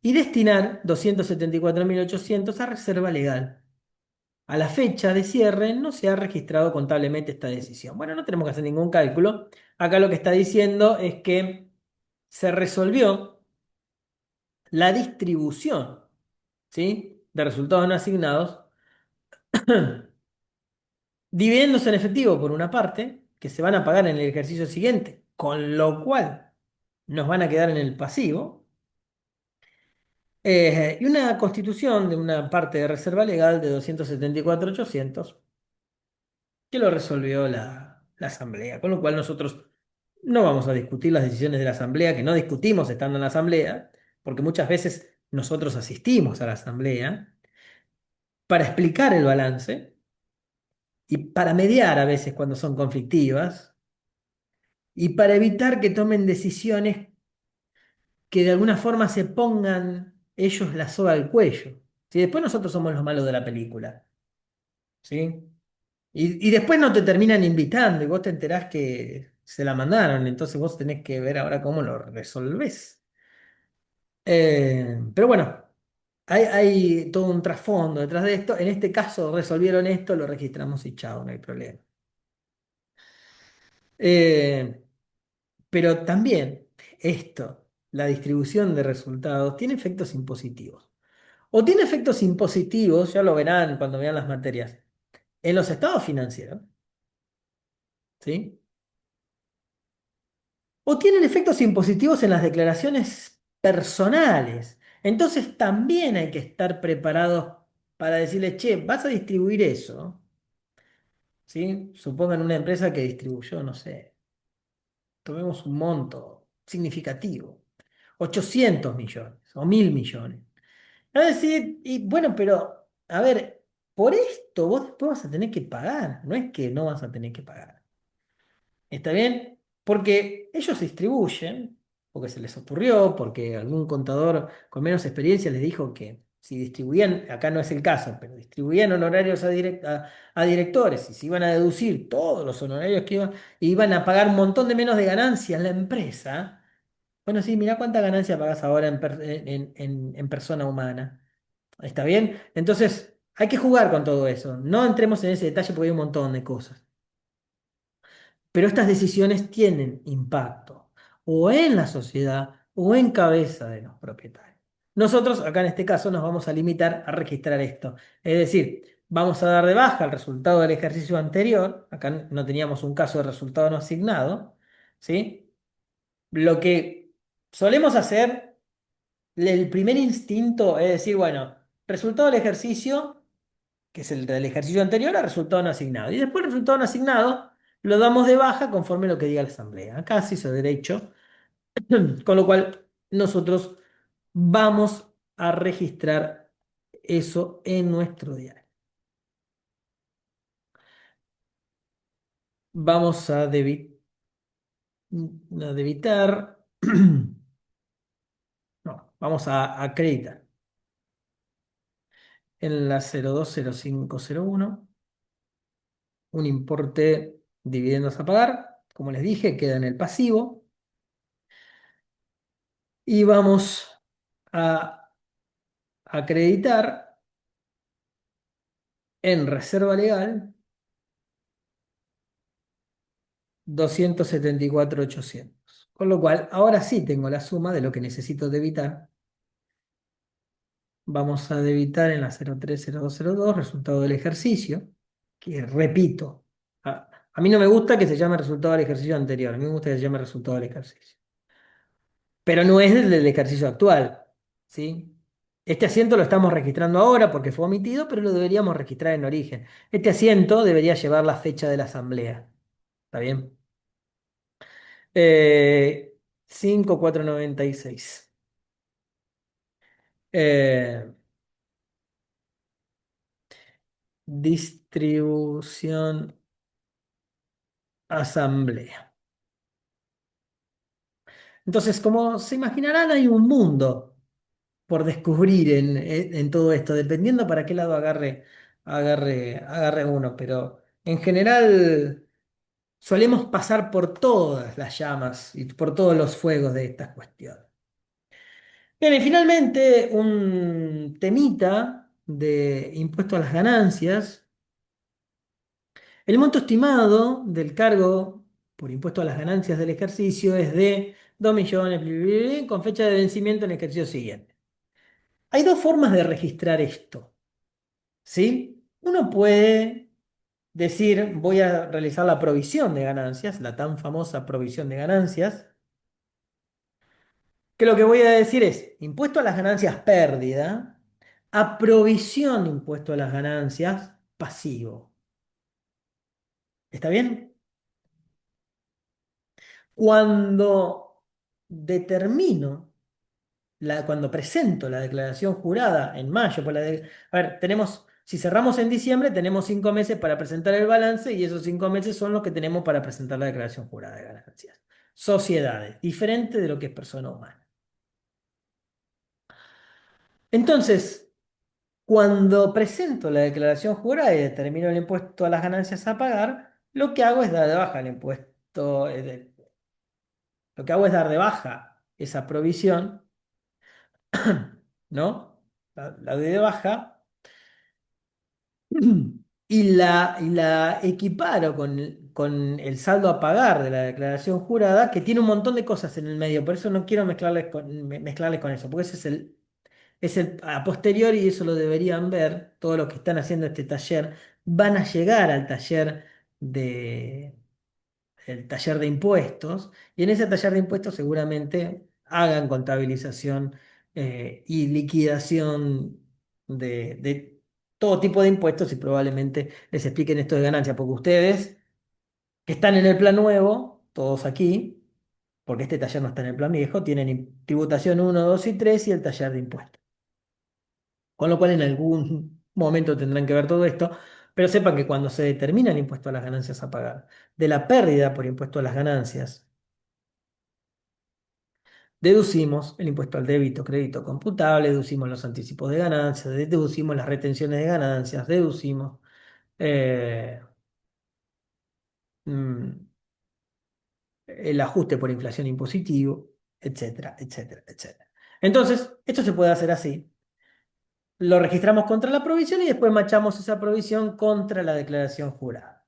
y destinar 274.800 a reserva legal. A la fecha de cierre no se ha registrado contablemente esta decisión. Bueno, no tenemos que hacer ningún cálculo. Acá lo que está diciendo es que se resolvió la distribución, ¿sí?, de resultados no asignados, dividendos en efectivo por una parte, que se van a pagar en el ejercicio siguiente, con lo cual nos van a quedar en el pasivo, y una constitución de una parte de reserva legal de 274.800 que lo resolvió la Asamblea, con lo cual nosotros no vamos a discutir las decisiones de la Asamblea, que no discutimos estando en la Asamblea, porque muchas veces nosotros asistimos a la Asamblea para explicar el balance y para mediar a veces cuando son conflictivas y para evitar que tomen decisiones que de alguna forma se pongan ellos la soga al cuello. Si después nosotros somos los malos de la película, ¿sí? Y después no te terminan invitando y vos te enterás que se la mandaron, entonces vos tenés que ver ahora cómo lo resolvés. Pero bueno, hay todo un trasfondo detrás de esto. En este caso resolvieron esto, lo registramos y chao, no hay problema. Eh, pero también esto, la distribución de resultados, tiene efectos impositivos. O tiene efectos impositivos, ya lo verán cuando vean las materias, en los estados financieros, ¿sí? O tienen efectos impositivos en las declaraciones personales. Entonces también hay que estar preparados para decirle, che, vas a distribuir eso, ¿sí? Supongan una empresa que distribuyó, no sé, tomemos un monto significativo, 800 millones o 1.000 millones. Es decir, y bueno, pero, a ver, por esto vos después vas a tener que pagar, no es que no vas a tener que pagar. ¿Está bien? Porque ellos distribuyen, porque se les ocurrió, porque algún contador con menos experiencia les dijo que si distribuían, acá no es el caso, pero distribuían honorarios a directores y se iban a deducir todos los honorarios que iban a pagar un montón de menos de ganancias la empresa. Bueno, sí, mirá cuánta ganancia pagás ahora en persona humana. ¿Está bien? Entonces, hay que jugar con todo eso. No entremos en ese detalle porque hay un montón de cosas. Pero estas decisiones tienen impacto o en la sociedad o en cabeza de los propietarios. Nosotros, acá en este caso, nos vamos a limitar a registrar esto. Es decir, vamos a dar de baja el resultado del ejercicio anterior. Acá no teníamos un caso de resultado no asignado, ¿sí? Lo que solemos hacer, el primer instinto es decir, bueno, resultado del ejercicio. que es el del ejercicio anterior, a resultado no asignado. Y después el resultado no asignado lo damos de baja conforme lo que diga la asamblea. Acá se hizo derecho, con lo cual nosotros vamos a registrar eso en nuestro diario. Vamos a debitar, no, vamos a acreditar en la 020501 un importe dividendos a pagar, como les dije, queda en el pasivo, y vamos a acreditar en reserva legal 274.800. Con lo cual, ahora sí tengo la suma de lo que necesito debitar. Vamos a debitar en la 030202 resultado del ejercicio, que repito, a mí no me gusta que se llame resultado del ejercicio anterior, a mí me gusta que se llame resultado del ejercicio. Pero no es el del ejercicio actual, ¿sí? Este asiento lo estamos registrando ahora porque fue omitido, pero lo deberíamos registrar en origen. Este asiento debería llevar la fecha de la asamblea. ¿Está bien? 5496. Eh, distribución asamblea. Entonces, como se imaginarán, hay un mundo por descubrir en todo esto, dependiendo para qué lado agarre uno. Pero en general solemos pasar por todas las llamas y por todos los fuegos de estas cuestiones. Bien, y finalmente un temita de impuesto a las ganancias. El monto estimado del cargo por impuesto a las ganancias del ejercicio es de 2 millones, bli, bli, bli, con fecha de vencimiento en el ejercicio siguiente. Hay dos formas de registrar esto, ¿sí? Uno puede decir, voy a realizar la provisión de ganancias, la tan famosa provisión de ganancias, que lo que voy a decir es impuesto a las ganancias pérdida, a provisión de impuesto a las ganancias pasivo. ¿Está bien? Cuando determino, cuando presento la declaración jurada en mayo, a ver, si cerramos en diciembre, tenemos 5 meses para presentar el balance y esos 5 meses son los que tenemos para presentar la declaración jurada de ganancias. Sociedades, diferente de lo que es persona humana. Entonces, cuando presento la declaración jurada y determino el impuesto a las ganancias a pagar, lo que hago es dar de baja el impuesto, lo que hago es dar de baja esa provisión, ¿no? La doy de baja y la equiparo con el saldo a pagar de la declaración jurada, que tiene un montón de cosas en el medio, por eso no quiero mezclarles con eso, porque ese es el a posteriori y eso lo deberían ver, todos los que están haciendo este taller, van a llegar al de, taller de impuestos, y en ese taller de impuestos seguramente hagan contabilización y liquidación de todo tipo de impuestos y probablemente les expliquen esto de ganancia, porque ustedes que están en el plan nuevo, todos aquí, porque este taller no está en el plan viejo, tienen tributación 1, 2 y 3 y el taller de impuestos. Con lo cual en algún momento tendrán que ver todo esto, pero sepan que cuando se determina el impuesto a las ganancias a pagar, de la pérdida por impuesto a las ganancias, deducimos el impuesto al débito, crédito computable, deducimos los anticipos de ganancias, deducimos las retenciones de ganancias, deducimos eh, mm, el ajuste por inflación impositivo, etcétera, etcétera, etcétera. Entonces, esto se puede hacer así. Lo registramos contra la provisión y después machamos esa provisión contra la declaración jurada.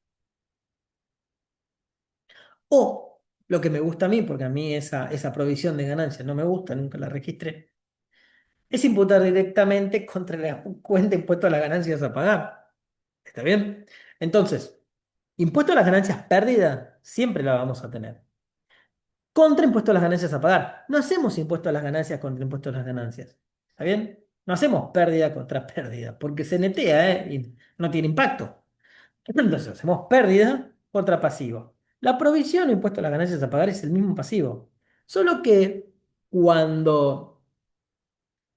O lo que me gusta a mí, porque a mí esa provisión de ganancias no me gusta, nunca la registré, es imputar directamente contra la cuenta de impuesto a las ganancias a pagar. ¿Está bien? Entonces, impuesto a las ganancias pérdida, siempre la vamos a tener. Contra impuesto a las ganancias a pagar. No hacemos impuesto a las ganancias contra impuesto a las ganancias. ¿Está bien? No hacemos pérdida contra pérdida, porque se netea, y no tiene impacto. Entonces hacemos pérdida contra pasivo. La provisión o impuesto a las ganancias a pagar es el mismo pasivo. Solo que cuando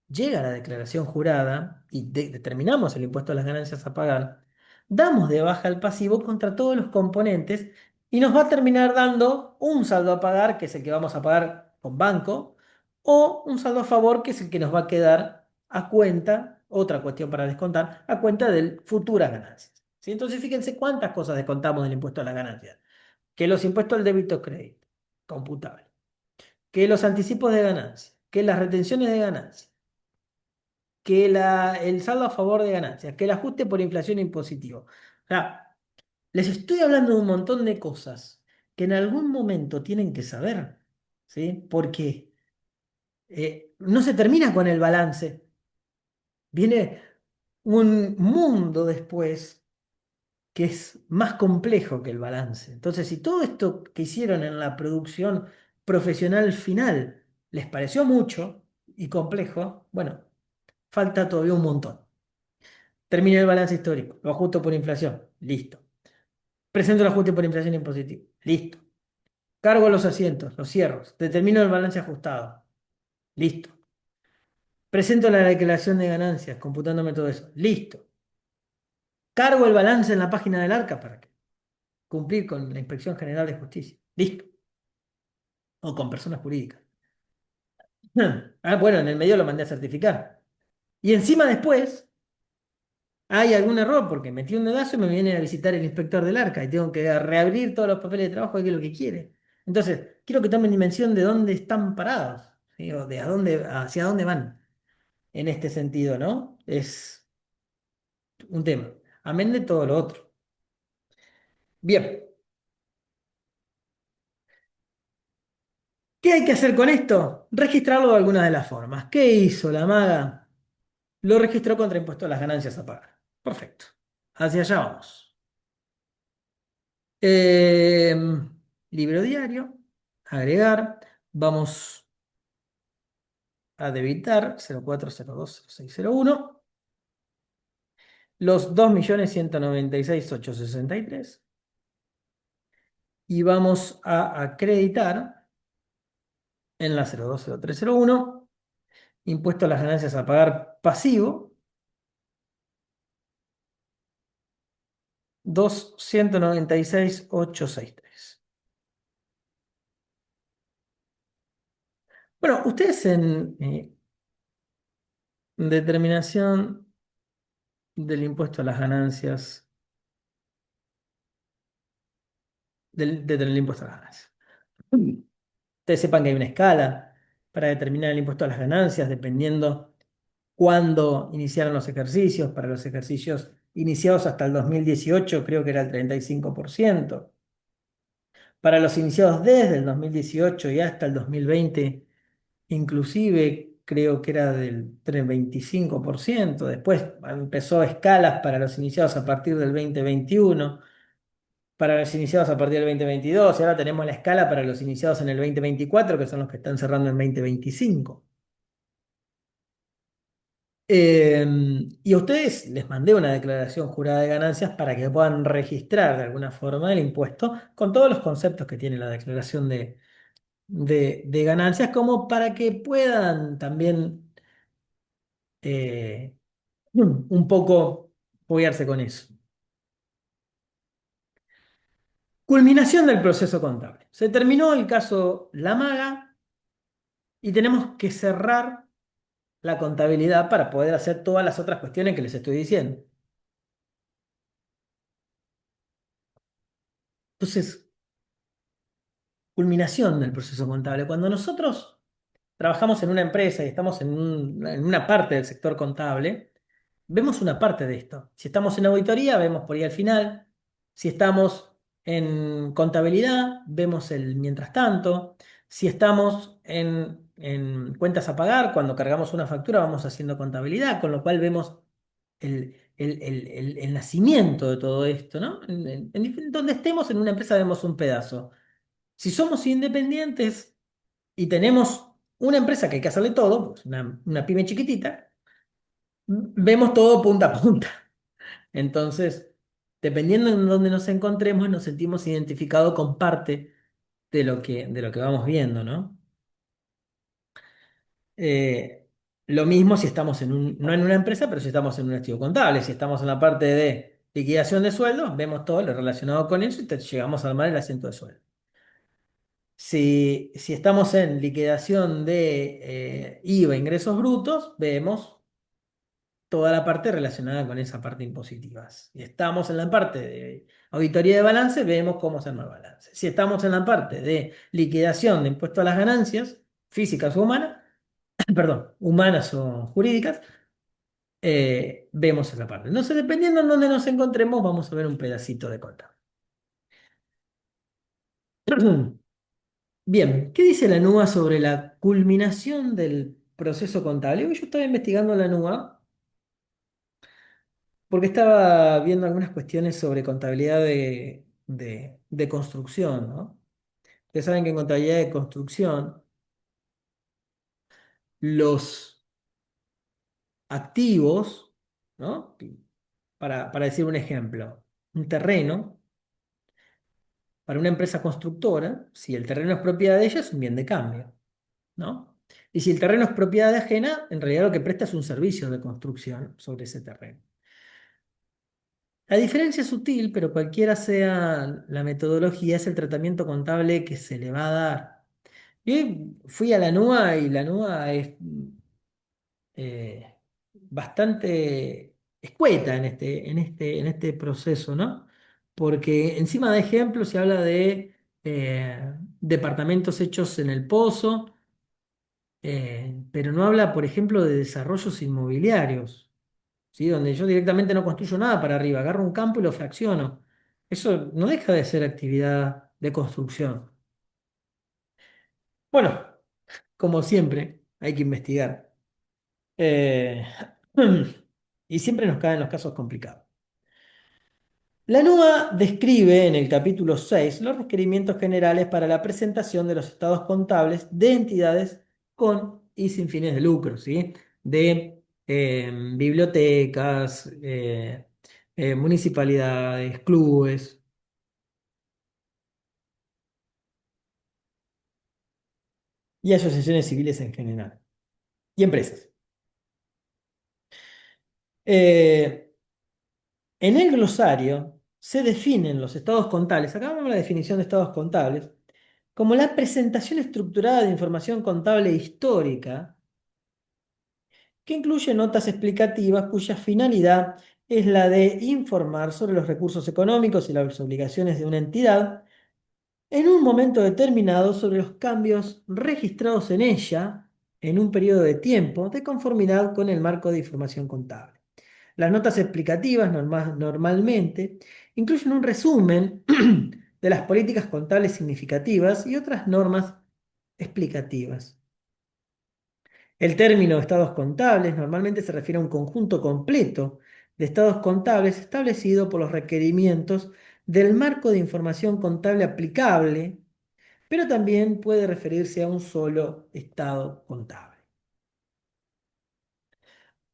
llega la declaración jurada y determinamos el impuesto a las ganancias a pagar, damos de baja el pasivo contra todos los componentes y nos va a terminar dando un saldo a pagar, que es el que vamos a pagar con banco, o un saldo a favor, que es el que nos va a quedar a cuenta, otra cuestión para descontar, a cuenta de futuras ganancias. ¿Sí? Entonces, fíjense cuántas cosas descontamos del impuesto a las ganancias. Que los impuestos al débito crédito, computable. Que los anticipos de ganancia. Que las retenciones de ganancia, que el saldo a favor de ganancias, que el ajuste por inflación impositivo. O sea, les estoy hablando de un montón de cosas que en algún momento tienen que saber, ¿sí? Porque no se termina con el balance. Viene un mundo después que es más complejo que el balance. Entonces, si todo esto que hicieron en la producción profesional final les pareció mucho y complejo, bueno, falta todavía un montón. Termino el balance histórico, lo ajusto por inflación, listo. Presento el ajuste por inflación impositivo, listo. Cargo los asientos, los cierros, determino el balance ajustado, listo. Presento la declaración de ganancias, computándome todo eso, listo. Cargo el balance en la página del ARCA para cumplir con la Inspección General de Justicia, listo. O con personas jurídicas. Ah, bueno, en el medio lo mandé a certificar. Y encima después hay algún error porque metí un dedazo y me viene a visitar el inspector del ARCA y tengo que reabrir todos los papeles de trabajo, que es lo que quiere. Entonces, quiero que tomen dimensión de dónde están parados, ¿sí? O de hacia dónde van en este sentido, ¿no? Es un tema. Amén de todo lo otro. Bien, ¿qué hay que hacer con esto? Registrarlo de alguna de las formas. ¿Qué hizo la maga? Lo registró contra impuesto a las ganancias a pagar. Perfecto. Hacia allá vamos. Eh, libro diario, agregar, vamos a debitar 04020601 los 2.196.863 y vamos a acreditar en la 020301 impuesto a las ganancias a pagar pasivo 2.196.863. Bueno, ustedes en determinación del impuesto a las ganancias, del impuesto a las ganancias. Ustedes sepan que hay una escala para determinar el impuesto a las ganancias, dependiendo cuándo iniciaron los ejercicios. Para los ejercicios iniciados hasta el 2018, creo que era el 35%. Para los iniciados desde el 2018 y hasta el 2020, inclusive creo que era del 25%. Después empezó escalas para los iniciados a partir del 2021, para los iniciados a partir del 2022, y ahora tenemos la escala para los iniciados en el 2024, que son los que están cerrando en 2025. Y a ustedes les mandé una declaración jurada de ganancias para que puedan registrar de alguna forma el impuesto con todos los conceptos que tiene la declaración de ganancias, como para que puedan también eh, un poco apoyarse con eso. Culminación del proceso contable. Se terminó el caso La Maga y tenemos que cerrar la contabilidad para poder hacer todas las otras cuestiones que les estoy diciendo. Entonces, culminación del proceso contable. Cuando nosotros trabajamos en una empresa y estamos en una parte del sector contable, vemos una parte de esto. Si estamos en auditoría, vemos por ahí al final. Si estamos en contabilidad, vemos el mientras tanto. Si estamos en cuentas a pagar, cuando cargamos una factura, vamos haciendo contabilidad, con lo cual vemos el nacimiento de todo esto, ¿no? Donde estemos en una empresa vemos un pedazo. Si somos independientes y tenemos una empresa que hay que hacerle todo, pues una pyme chiquitita, Vemos todo punta a punta. Entonces, dependiendo en dónde nos encontremos, nos sentimos identificados con parte de lo que vamos viendo, ¿no? Eh, lo mismo si estamos no en una empresa, pero si estamos en un estudio contable. Si estamos en la parte de liquidación de sueldos, vemos todo lo relacionado con eso y llegamos a armar el asiento de sueldo. Si estamos en liquidación de IVA, ingresos brutos, vemos toda la parte relacionada con esa parte impositiva. Si estamos en la parte de auditoría de balance, vemos cómo se arma el balance. Si estamos en la parte de liquidación de impuesto a las ganancias, físicas o humanas, perdón, humanas o jurídicas, vemos esa parte. Entonces, dependiendo en dónde nos encontremos, vamos a ver un pedacito de contable. Bien, ¿qué dice la NUA sobre la culminación del proceso contable? Yo estaba investigando la NUA porque estaba viendo algunas cuestiones sobre contabilidad de construcción, ¿no? Ustedes saben que en contabilidad de construcción, los activos, ¿no? Para decir un ejemplo, un terreno, para una empresa constructora, si el terreno es propiedad de ella, es un bien de cambio, ¿no? Y si el terreno es propiedad de ajena, en realidad lo que presta es un servicio de construcción sobre ese terreno. La diferencia es sutil, pero cualquiera sea la metodología, es el tratamiento contable que se le va a dar. Yo fui a la NUA y la NUA es bastante escueta en este proceso, ¿no? Porque encima de ejemplos se habla de departamentos hechos en el pozo, pero no habla, por ejemplo, de desarrollos inmobiliarios, ¿sí? Donde yo directamente no construyo nada para arriba, agarro un campo y lo fracciono. Eso no deja de ser actividad de construcción. Bueno, como siempre, hay que investigar. Eh, y siempre nos caen los casos complicados. La NUA describe en el capítulo 6 los requerimientos generales para la presentación de los estados contables de entidades con y sin fines de lucro, ¿sí? De bibliotecas, municipalidades, clubes y asociaciones civiles en general, y empresas. Eh, en el glosario se definen los estados contables, acá vemos la definición de estados contables, como la presentación estructurada de información contable histórica que incluye notas explicativas cuya finalidad es la de informar sobre los recursos económicos y las obligaciones de una entidad en un momento determinado sobre los cambios registrados en ella en un periodo de tiempo de conformidad con el marco de información contable. Las notas explicativas normalmente incluyen un resumen de las políticas contables significativas y otras normas explicativas. El término estados contables normalmente se refiere a un conjunto completo de estados contables establecido por los requerimientos del marco de información contable aplicable, pero también puede referirse a un solo estado contable.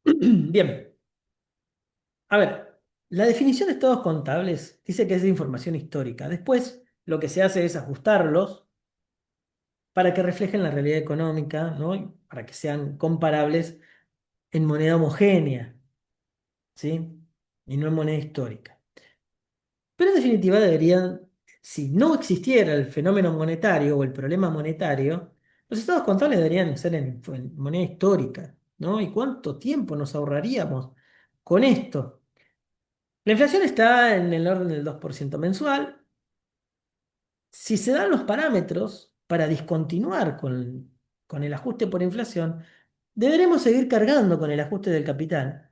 Bien, a ver, la definición de estados contables dice que es de información histórica. Después, lo que se hace es ajustarlos para que reflejen la realidad económica, ¿no? Y para que sean comparables en moneda homogénea, ¿sí? Y no en moneda histórica. Pero en definitiva deberían, si no existiera el fenómeno monetario o el problema monetario, los estados contables deberían ser en moneda histórica, ¿no? ¿Y cuánto tiempo nos ahorraríamos con esto? La inflación está en el orden del 2% mensual. Si se dan los parámetros para discontinuar con el ajuste por inflación, deberemos seguir cargando con el ajuste del capital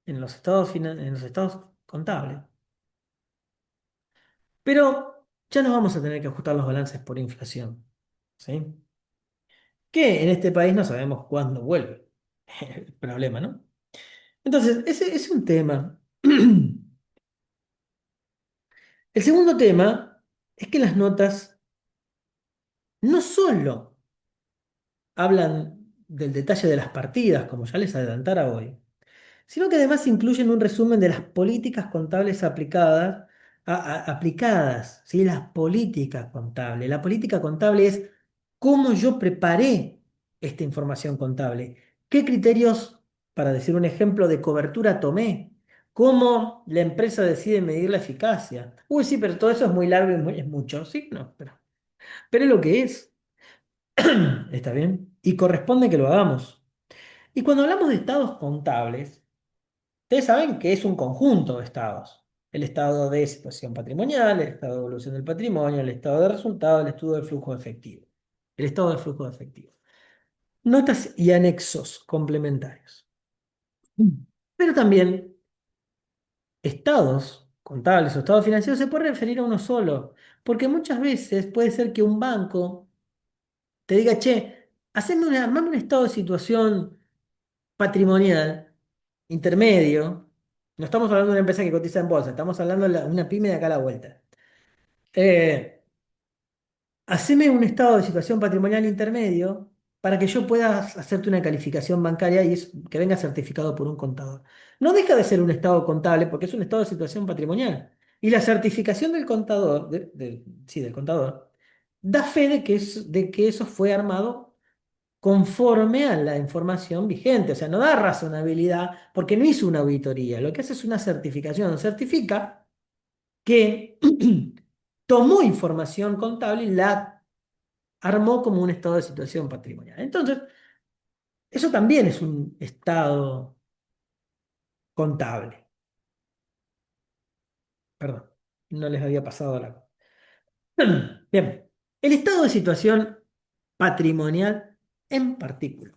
en los estados contables. Pero ya no vamos a tener que ajustar los balances por inflación, ¿sí? Que en este país no sabemos cuándo vuelve. El problema, ¿no? Entonces, ese es un tema. El segundo tema es que las notas no solo hablan del detalle de las partidas, como ya les adelantara hoy, sino que además incluyen un resumen de las políticas contables aplicadas, ¿sí? Las políticas contables. La política contable es cómo yo preparé esta información contable, qué criterios, para decir un ejemplo, de cobertura tomé, cómo la empresa decide medir la eficacia. Uy, sí, pero todo eso es muy largo y es mucho, ¿sí? No, pero es lo que es. ¿Está bien? Y corresponde que lo hagamos. Y cuando hablamos de estados contables, ustedes saben que es un conjunto de estados. El estado de situación patrimonial, el estado de evolución del patrimonio, el estado de resultado, el estudio del flujo efectivo. El estado de flujo efectivo. Notas y anexos complementarios. Pero también estados contables o estados financieros se puede referir a uno solo, porque muchas veces puede ser que un banco te diga, che, armame un estado de situación patrimonial intermedio. No estamos hablando de una empresa que cotiza en bolsa, estamos hablando de una pyme de acá a la vuelta. Eh, Haceme un estado de situación patrimonial intermedio para que yo pueda hacerte una calificación bancaria y que venga certificado por un contador. No deja de ser un estado contable porque es un estado de situación patrimonial. Y la certificación del contador, sí, del contador, da fe de que eso fue armado conforme a la información vigente. O sea, no da razonabilidad porque no hizo una auditoría. Lo que hace es una certificación. Certifica que tomó información contable y la armó como un estado de situación patrimonial. Entonces, eso también es un estado contable. Perdón, no les había pasado la... Bien, el estado de situación patrimonial en particular.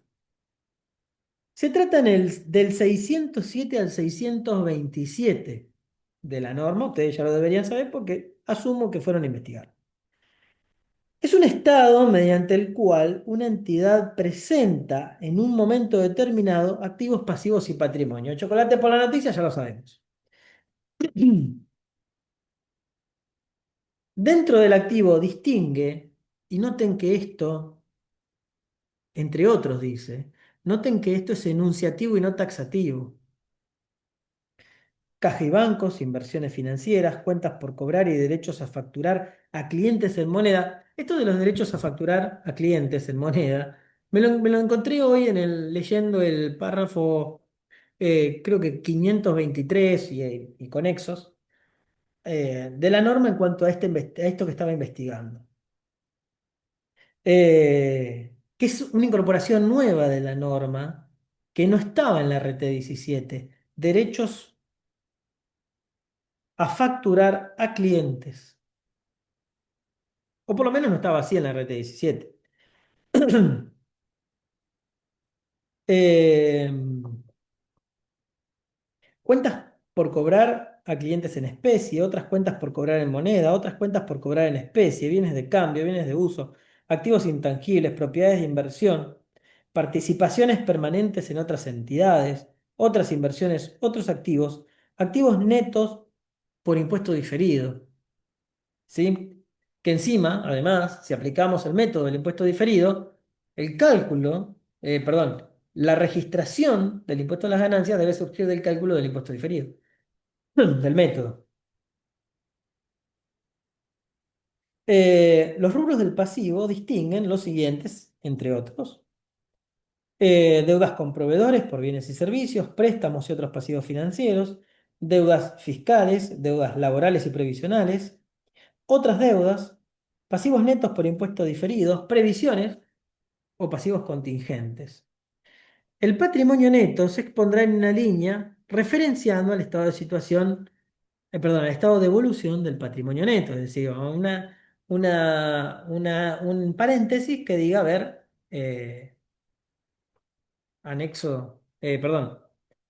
Se trata del 607 al 627 de la norma, ustedes ya lo deberían saber porque asumo que fueron a investigar. Es un estado mediante el cual una entidad presenta en un momento determinado activos, pasivos y patrimonio. Chocolate por la noticia, ya lo sabemos. Dentro del activo distingue, y noten que esto, entre otros dice, noten que esto es enunciativo y no taxativo. Caja y bancos, inversiones financieras, cuentas por cobrar y derechos a facturar a clientes en moneda. Esto de los derechos a facturar a clientes en moneda, me lo encontré hoy leyendo el párrafo, creo que 523 y conexos, de la norma en cuanto a, a esto que estaba investigando. Que es una incorporación nueva de la norma que no estaba en la RT 17. Derechos a facturar a clientes. O por lo menos no estaba así en la RT 17. Eh, Cuentas por cobrar a clientes en especie, otras cuentas por cobrar en moneda, otras cuentas por cobrar en especie, bienes de cambio, bienes de uso, activos intangibles, propiedades de inversión, participaciones permanentes en otras entidades, otras inversiones, otros activos, activos netos por impuesto diferido. ¿Sí? Que encima, además, si aplicamos el método del impuesto diferido, el cálculo, perdón, la registración del impuesto a las ganancias debe surgir del cálculo del impuesto diferido, del método. Los rubros del pasivo distinguen los siguientes, entre otros. Deudas con proveedores por bienes y servicios, préstamos y otros pasivos financieros, deudas fiscales, deudas laborales y previsionales, otras deudas, pasivos netos por impuestos diferidos, previsiones o pasivos contingentes. El patrimonio neto se expondrá en una línea referenciando al estado de situación, perdón, al estado de evolución del patrimonio neto, es decir, un paréntesis que diga, a ver, anexo, perdón,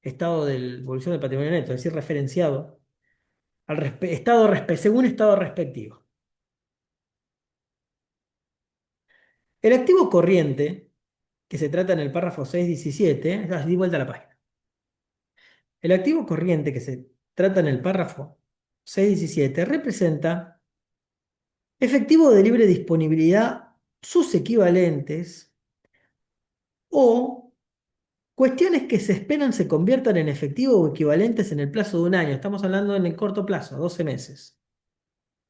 estado de evolución del patrimonio neto, es decir, referenciado al según estado respectivo. El activo corriente, que se trata en el párrafo 617, di vuelta a la página. El activo corriente que se trata en el párrafo 617 representa efectivo de libre disponibilidad, sus equivalentes o Cuestiones que se esperan se conviertan en efectivo o equivalentes en el plazo de un año. Estamos hablando en el corto plazo, 12 meses.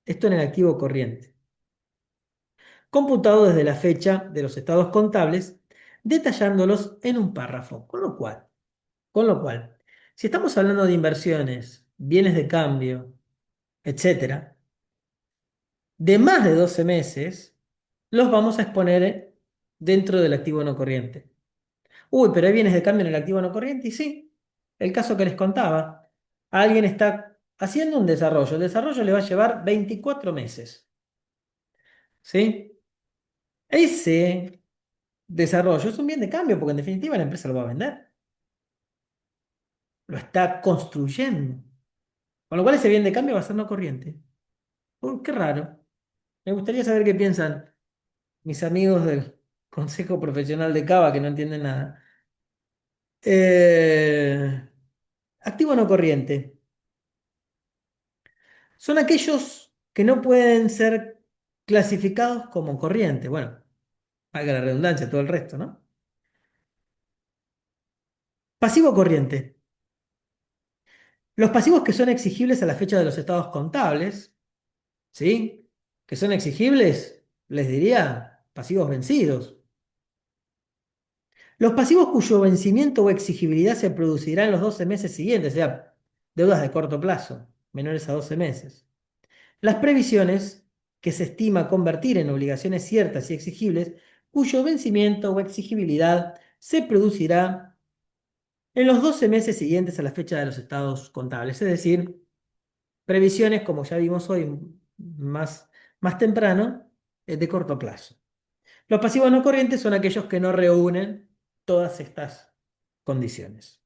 Esto en el activo corriente. Computado desde la fecha de los estados contables, detallándolos en un párrafo. Con lo cual, si estamos hablando de inversiones, bienes de cambio, etcétera, de más de 12 meses, los vamos a exponer dentro del activo no corriente. Uy, pero hay bienes de cambio en el activo no corriente, y sí, el caso que les contaba. Alguien está haciendo un desarrollo. El desarrollo le va a llevar 24 meses. ¿Sí? Ese desarrollo es un bien de cambio, porque en definitiva la empresa lo va a vender. Lo está construyendo. Con lo cual ese bien de cambio va a ser no corriente. Uy, qué raro. Me gustaría saber qué piensan mis amigos del Consejo Profesional de Cava que no entienden nada. Eh, activo no corriente. Son aquellos que no pueden ser clasificados como corriente. Bueno, valga la redundancia, todo el resto, ¿no? Pasivo corriente. Los pasivos que son exigibles a la fecha de los estados contables, ¿sí? Que son exigibles, les diría, pasivos vencidos. Los pasivos cuyo vencimiento o exigibilidad se producirá en los 12 meses siguientes, o sea, deudas de corto plazo, menores a 12 meses. Las previsiones que se estima convertir en obligaciones ciertas y exigibles, cuyo vencimiento o exigibilidad se producirá en los 12 meses siguientes a la fecha de los estados contables. Es decir, previsiones, como ya vimos hoy más temprano, de corto plazo. Los pasivos no corrientes son aquellos que no reúnen todas estas condiciones.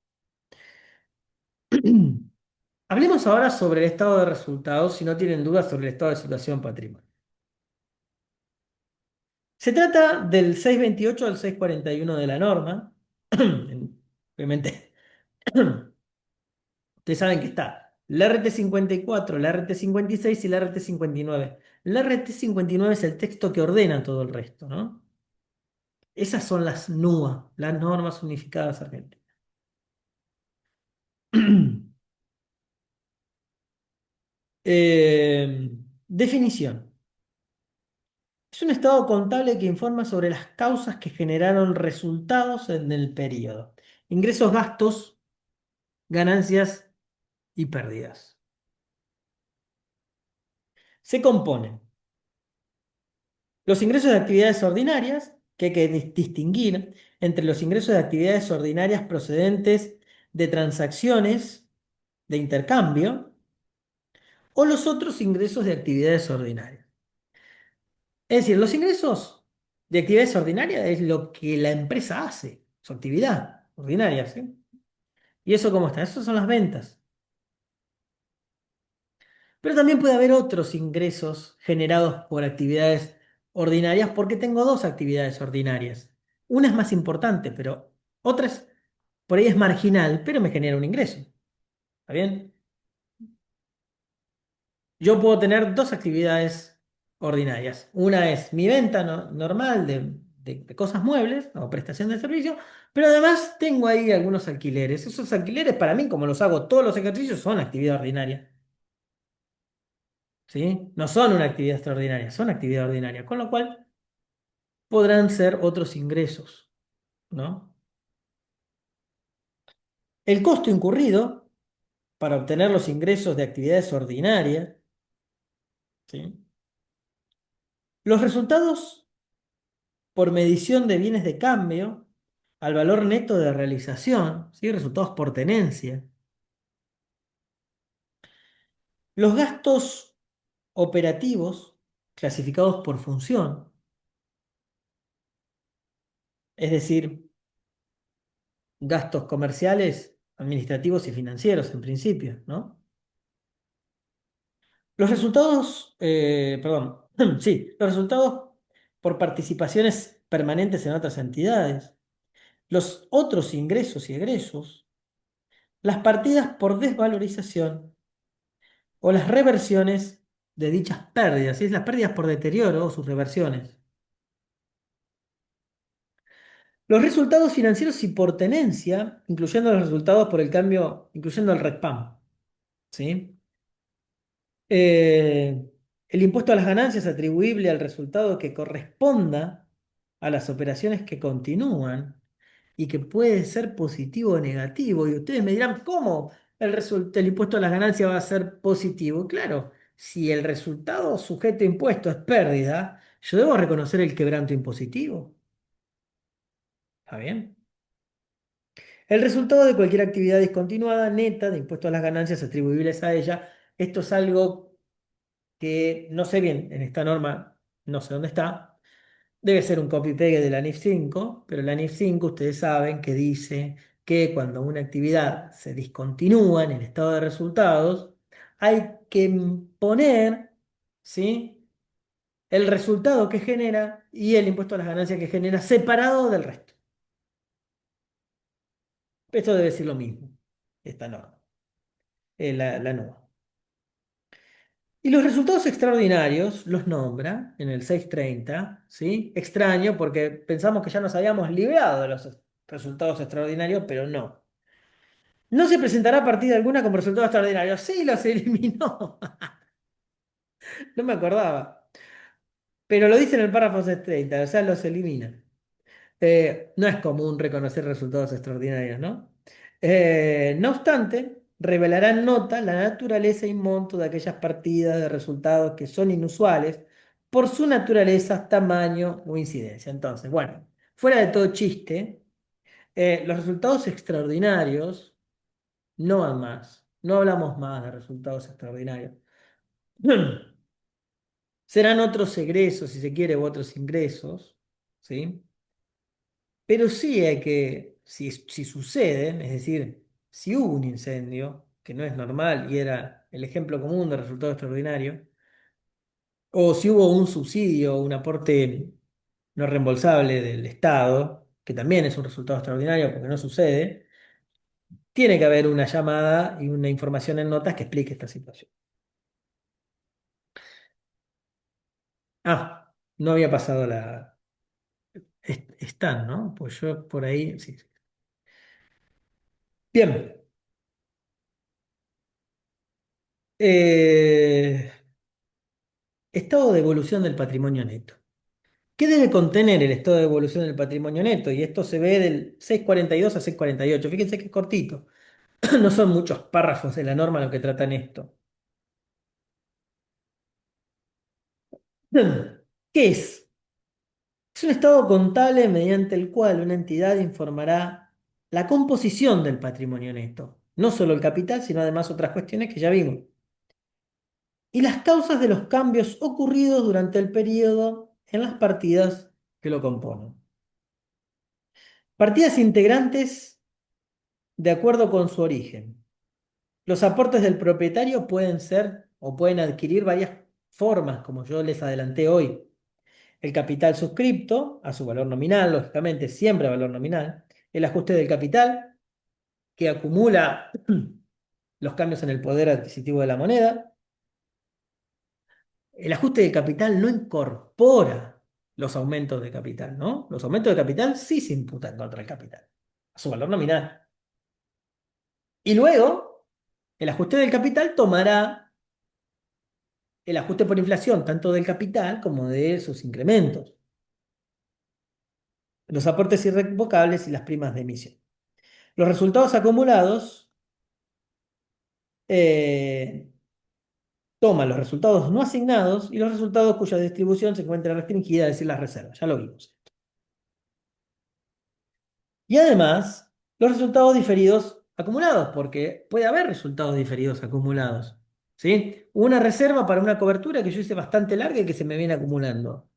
Hablemos ahora sobre el estado de resultados, si no tienen dudas sobre el estado de situación patrimonial. Se trata del 628 al 641 de la norma. Obviamente, ustedes saben que está la RT 54, la RT 56 y la RT 59. La RT 59 es el texto que ordena todo el resto, ¿no? Esas son las NUA, las normas unificadas argentinas. Definición. Es un estado contable que informa sobre las causas que generaron resultados en el periodo. Ingresos, gastos, ganancias y pérdidas. Se componen los ingresos de actividades ordinarias, que hay que distinguir entre los ingresos de actividades ordinarias procedentes de transacciones de intercambio o los otros ingresos de actividades ordinarias. Es decir, los ingresos de actividades ordinarias es lo que la empresa hace, su actividad ordinaria, ¿sí? ¿Y eso cómo está? Esas son las ventas. Pero también puede haber otros ingresos generados por actividades ordinarias porque tengo dos actividades ordinarias. Una es más importante, pero otra por ahí es marginal, pero me genera un ingreso. ¿Está bien? Yo puedo tener dos actividades ordinarias. Una es mi venta normal de cosas muebles o prestación de servicio, pero además tengo ahí algunos alquileres. Esos alquileres para mí, como los hago todos los ejercicios, son actividad ordinaria. ¿Sí? No son una actividad extraordinaria, son actividad ordinaria, con lo cual podrán ser otros ingresos, ¿no? El costo incurrido para obtener los ingresos de actividades ordinarias, ¿sí? Los resultados por medición de bienes de cambio al valor neto de realización, ¿sí? Resultados por tenencia. Los gastos operativos clasificados por función, es decir, gastos comerciales, administrativos y financieros en principio, ¿no? Los resultados, perdón, sí, los resultados por participaciones permanentes en otras entidades, los otros ingresos y egresos, las partidas por desvalorización o las reversiones de dichas pérdidas, ¿sí? Las pérdidas por deterioro o sus reversiones. Los resultados financieros y por tenencia, incluyendo los resultados por el cambio, incluyendo el REPAM, ¿sí? Eh, el impuesto a las ganancias atribuible al resultado que corresponda a las operaciones que continúan y que puede ser positivo o negativo. Y ustedes me dirán, ¿cómo el impuesto a las ganancias va a ser positivo? Claro, si el resultado sujeto a impuesto es pérdida, yo debo reconocer el quebranto impositivo. ¿Está bien? El resultado de cualquier actividad discontinuada neta de impuesto a las ganancias atribuibles a ella, esto es algo que no sé bien en esta norma, no sé dónde está, debe ser un copy-pegue de la NIF 5, pero la NIF 5 ustedes saben que dice que cuando una actividad se discontinúa en el estado de resultados, hay que poner, ¿sí?, el resultado que genera y el impuesto a las ganancias que genera separado del resto. Esto debe ser lo mismo, esta norma, la nueva. Y los resultados extraordinarios los nombra en el 630, ¿sí? Extraño porque pensamos que ya nos habíamos librado de los resultados extraordinarios, pero no. No se presentará partida alguna como resultado extraordinario. Sí, los eliminó. No me acordaba. Pero lo dice en el párrafo 630, o sea, los elimina. No es común reconocer resultados extraordinarios, ¿no? No obstante, revelará en nota la naturaleza y monto de aquellas partidas de resultados que son inusuales por su naturaleza, tamaño o incidencia. Entonces, bueno, fuera de todo chiste, los resultados extraordinarios no van más. No hablamos más de resultados extraordinarios. Serán otros egresos, si se quiere, u otros ingresos, ¿sí? Pero sí hay que, si suceden, es decir, si hubo un incendio, que no es normal y era el ejemplo común de resultado extraordinario, o si hubo un subsidio, un aporte no reembolsable del Estado, que también es un resultado extraordinario porque no sucede, tiene que haber una llamada y una información en notas que explique esta situación. Ah, no había pasado la... Están, ¿no? Pues yo por ahí, sí. Bien. Eh, Estado de evolución del patrimonio neto. ¿Qué debe contener el estado de evolución del patrimonio neto? Y esto se ve del 642 a 648. Fíjense que es cortito. No son muchos párrafos de la norma lo que tratan esto. ¿Qué es? Es un estado contable mediante el cual una entidad informará la composición del patrimonio neto. No solo el capital, sino además otras cuestiones que ya vimos. Y las causas de los cambios ocurridos durante el periodo en las partidas que lo componen. Partidas integrantes de acuerdo con su origen. Los aportes del propietario pueden ser o pueden adquirir varias formas, como yo les adelanté hoy. El capital suscripto, a su valor nominal, lógicamente siempre a valor nominal. El ajuste del capital, que acumula los cambios en el poder adquisitivo de la moneda. El ajuste de capital no incorpora los aumentos de capital, ¿no? Los aumentos de capital sí se imputan contra el capital, a su valor nominal. Y luego, el ajuste del capital tomará el ajuste por inflación, tanto del capital como de sus incrementos, los aportes irrevocables y las primas de emisión. Los resultados acumulados eh, toman los resultados no asignados y los resultados cuya distribución se encuentra restringida, es decir, las reservas. Ya lo vimos. Y además, los resultados diferidos acumulados, porque puede haber resultados diferidos acumulados. ¿Sí? Una reserva para una cobertura que yo hice bastante larga y que se me viene acumulando.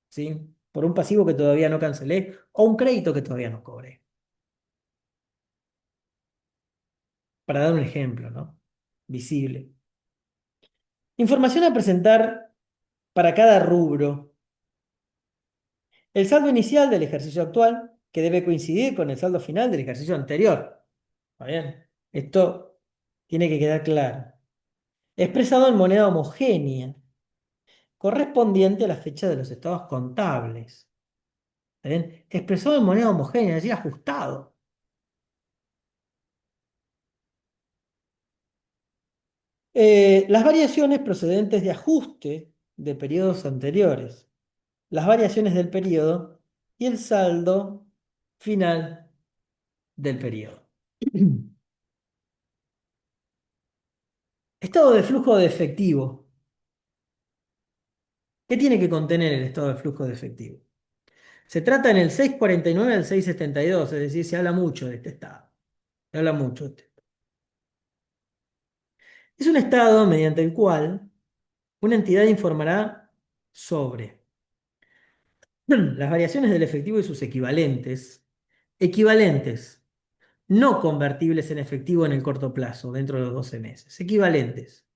¿Sí? Por un pasivo que todavía no cancelé o un crédito que todavía no cobré. Para dar un ejemplo, ¿no? Visible. Información a presentar para cada rubro. El saldo inicial del ejercicio actual, que debe coincidir con el saldo final del ejercicio anterior. ¿Está bien? Esto tiene que quedar claro. Expresado en moneda homogénea, correspondiente a la fecha de los estados contables. ¿Está bien? Expresado en moneda homogénea, es decir, ajustado. Las variaciones procedentes de ajuste de periodos anteriores, las variaciones del periodo y el saldo final del periodo. Estado de flujo de efectivo. ¿Qué tiene que contener el estado de flujo de efectivo? Se trata en el 649 al 672, es decir, se habla mucho de este estado. Se habla mucho de este. Es un estado mediante el cual una entidad informará sobre las variaciones del efectivo y sus equivalentes, no convertibles en efectivo en el corto plazo, dentro de los 12 meses, equivalentes.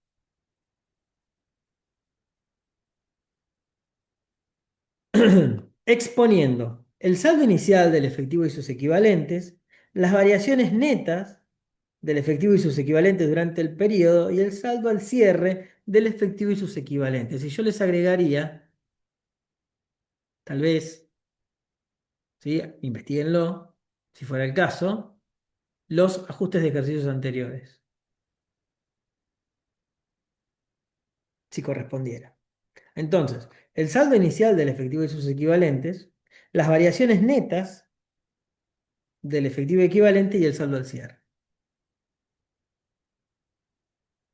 Exponiendo el saldo inicial del efectivo y sus equivalentes, las variaciones netas del efectivo y sus equivalentes durante el periodo y el saldo al cierre del efectivo y sus equivalentes. Y yo les agregaría, tal vez, ¿sí? Investíguenlo, si fuera el caso, los ajustes de ejercicios anteriores, si correspondiera. Entonces, el saldo inicial del efectivo y sus equivalentes, las variaciones netas del efectivo equivalente y el saldo al cierre.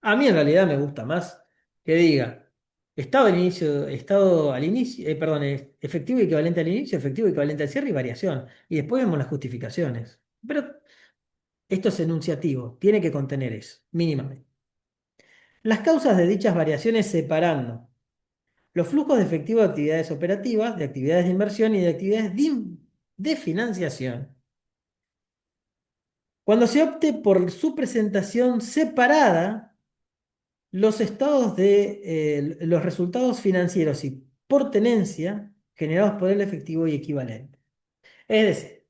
A mí en realidad me gusta más que diga estado al inicio, perdón, efectivo equivalente al inicio, efectivo equivalente al cierre y variación. Y después vemos las justificaciones. Pero esto es enunciativo, tiene que contener eso, mínimamente. Las causas de dichas variaciones separando los flujos de efectivo de actividades operativas, de actividades de inversión y de actividades de financiación. Cuando se opte por su presentación separada, los estados de los resultados financieros y por tenencia generados por el efectivo y equivalente. Es decir,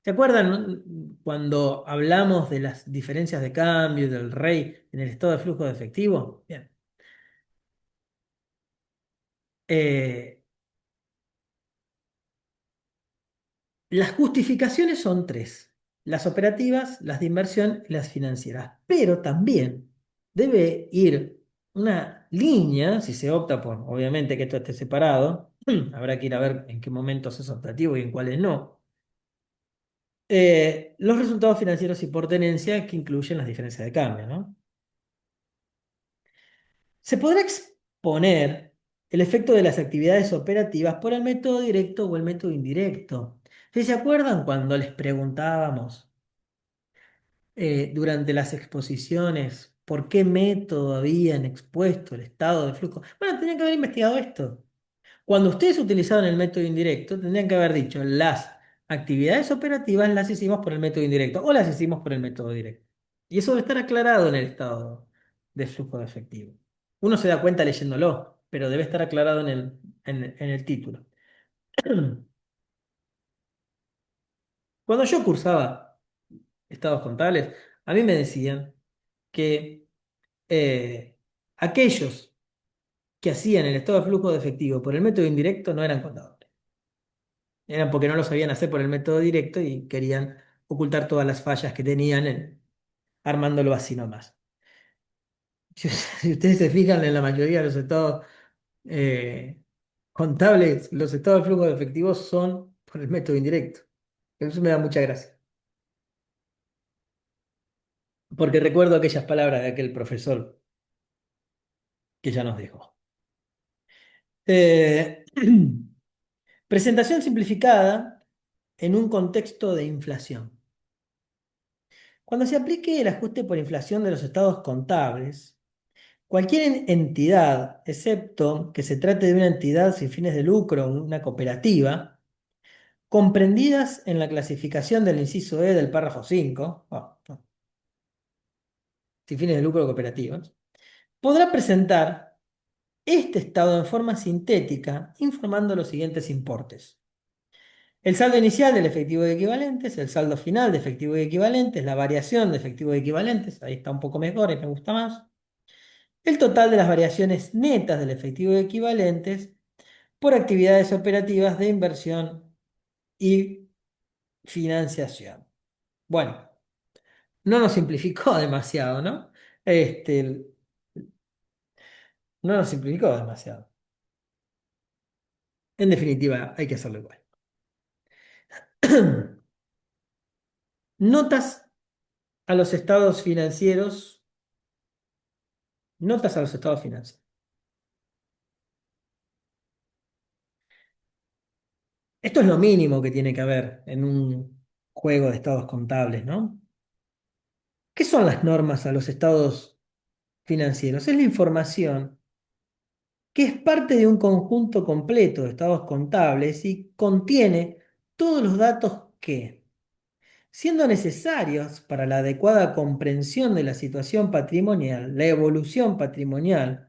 ¿se acuerdan, no? Cuando hablamos de las diferencias de cambio del rey en el estado de flujo de efectivo? Bien. Eh, las justificaciones son tres: las operativas, las de inversión y las financieras. Pero también debe ir una línea, si se opta por, obviamente, que esto esté separado, habrá que ir a ver en qué momentos es optativo y en cuáles no. Los resultados financieros y por tenencia que incluyen las diferencias de cambio, ¿no? Se podrá exponer el efecto de las actividades operativas por el método directo o el método indirecto. ¿Sí se acuerdan cuando les preguntábamos durante las exposiciones por qué método habían expuesto el estado de flujo? Bueno, tenían que haber investigado esto. Cuando ustedes utilizaban el método indirecto, tendrían que haber dicho las actividades operativas las hicimos por el método indirecto o las hicimos por el método directo. Y eso debe estar aclarado en el estado de flujo de efectivo. Uno se da cuenta leyéndolo, pero debe estar aclarado en el título. Cuando yo cursaba estados contables, a mí me decían que aquellos que hacían el estado de flujo de efectivo por el método indirecto no eran contadores. Eran porque no lo sabían hacer por el método directo y querían ocultar todas las fallas que tenían armándolo así nomás. Si ustedes se fijan en la mayoría de los estados eh, contables, los estados de flujo de efectivo son por el método indirecto. Eso me da mucha gracia. Porque recuerdo aquellas palabras de aquel profesor que ya nos dejó. Eh, presentación simplificada en un contexto de inflación. Cuando se aplique el ajuste por inflación de los estados contables, cualquier entidad, excepto que se trate de una entidad sin fines de lucro, una cooperativa, comprendidas en la clasificación del inciso E del párrafo 5, no, sin fines de lucro cooperativas, podrá presentar este estado en forma sintética informando los siguientes importes: el saldo inicial del efectivo de equivalentes, el saldo final de efectivo de equivalentes, la variación de efectivo de equivalentes, ahí está un poco mejor y me gusta más, el total de las variaciones netas del efectivo de equivalentes, por actividades operativas de inversión y financiación. Bueno, no nos simplificó demasiado, ¿no? Este, no nos simplificó demasiado. En definitiva, hay que hacerlo igual. Notas a los estados financieros. Notas a los estados financieros. Esto es lo mínimo que tiene que haber en un juego de estados contables, ¿no? ¿Qué son las normas a los estados financieros? Es la información que es parte de un conjunto completo de estados contables y contiene todos los datos que, siendo necesarios para la adecuada comprensión de la situación patrimonial, la evolución patrimonial,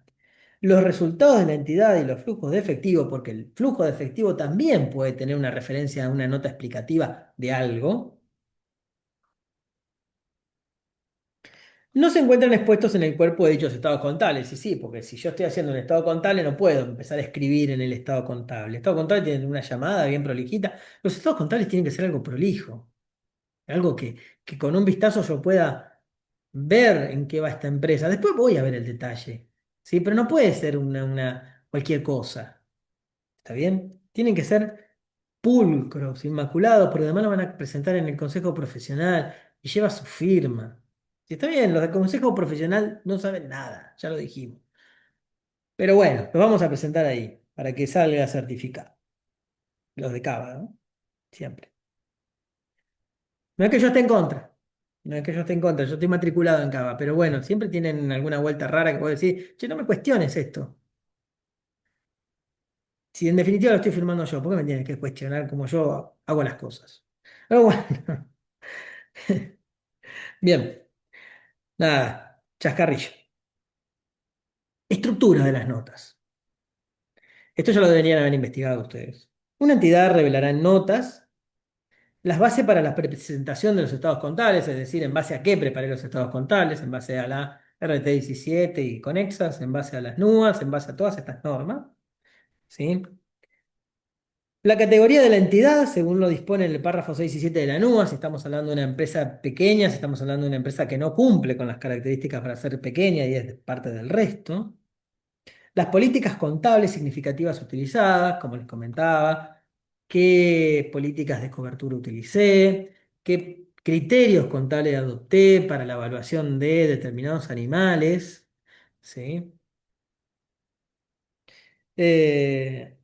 los resultados de la entidad y los flujos de efectivo, porque el flujo de efectivo también puede tener una referencia a una nota explicativa de algo, no se encuentran expuestos en el cuerpo de dichos estados contables. Y sí, porque si yo estoy haciendo un estado contable no puedo empezar a escribir en el estado contable. El estado contable tiene una llamada bien prolijita. Los estados contables tienen que ser algo prolijo, algo que con un vistazo yo pueda ver en qué va esta empresa. Después voy a ver el detalle, ¿sí? Pero no puede ser una cualquier cosa. ¿Está bien? Tienen que ser pulcros, inmaculados, porque además lo van a presentar en el consejo profesional y lleva su firma. Y está bien, los del consejo profesional no saben nada, ya lo dijimos. Pero bueno, los vamos a presentar ahí para que salga certificado. Los de Cava, ¿no? Siempre. No es que yo esté en contra. No es que yo esté en contra, yo estoy matriculado en Cava, pero bueno, siempre tienen alguna vuelta rara que puedo decir, che, no me cuestiones esto. Si en definitiva lo estoy firmando yo, ¿por qué me tienes que cuestionar cómo yo hago las cosas? Pero bueno, bien, nada, chascarrillo. Estructura de las notas. Esto ya lo deberían haber investigado ustedes. Una entidad revelará en notas las bases para la presentación de los estados contables, es decir, en base a qué preparé los estados contables, en base a la RT17 y conexas, en base a las NUAS, en base a todas estas normas. ¿Sí? La categoría de la entidad, según lo dispone el párrafo 6 y 7 de la NUA, si estamos hablando de una empresa pequeña, si estamos hablando de una empresa que no cumple con las características para ser pequeña y es parte del resto. Las políticas contables significativas utilizadas, como les comentaba, qué políticas de cobertura utilicé, qué criterios contables adopté para la evaluación de determinados animales, ¿sí? Eh,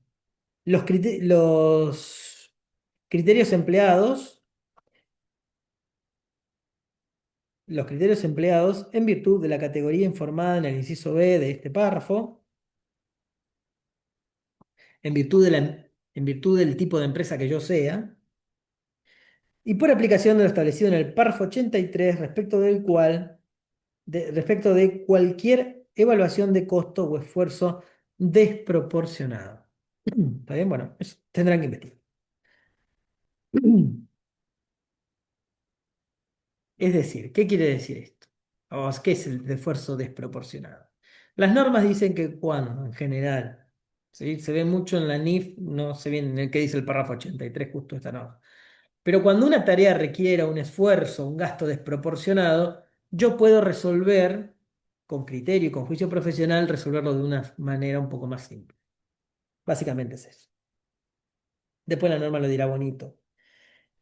los criterios empleados, los criterios empleados en virtud de la categoría informada en el inciso B de este párrafo, en virtud del tipo de empresa que yo sea, y por aplicación de lo establecido en el párrafo 83, respecto de cualquier evaluación de costo o esfuerzo desproporcionado. ¿Está bien? Bueno, eso tendrán que investigar. Es decir, ¿qué quiere decir esto? ¿Qué es el esfuerzo desproporcionado? Las normas dicen que cuando, en general, ¿sí? Se ve mucho en la NIF, no se ve en el que dice el párrafo 83, justo esta norma. Pero cuando una tarea requiera un esfuerzo, un gasto desproporcionado, yo puedo resolver, con criterio y con juicio profesional, resolverlo de una manera un poco más simple. Básicamente es eso. Después la norma lo dirá bonito.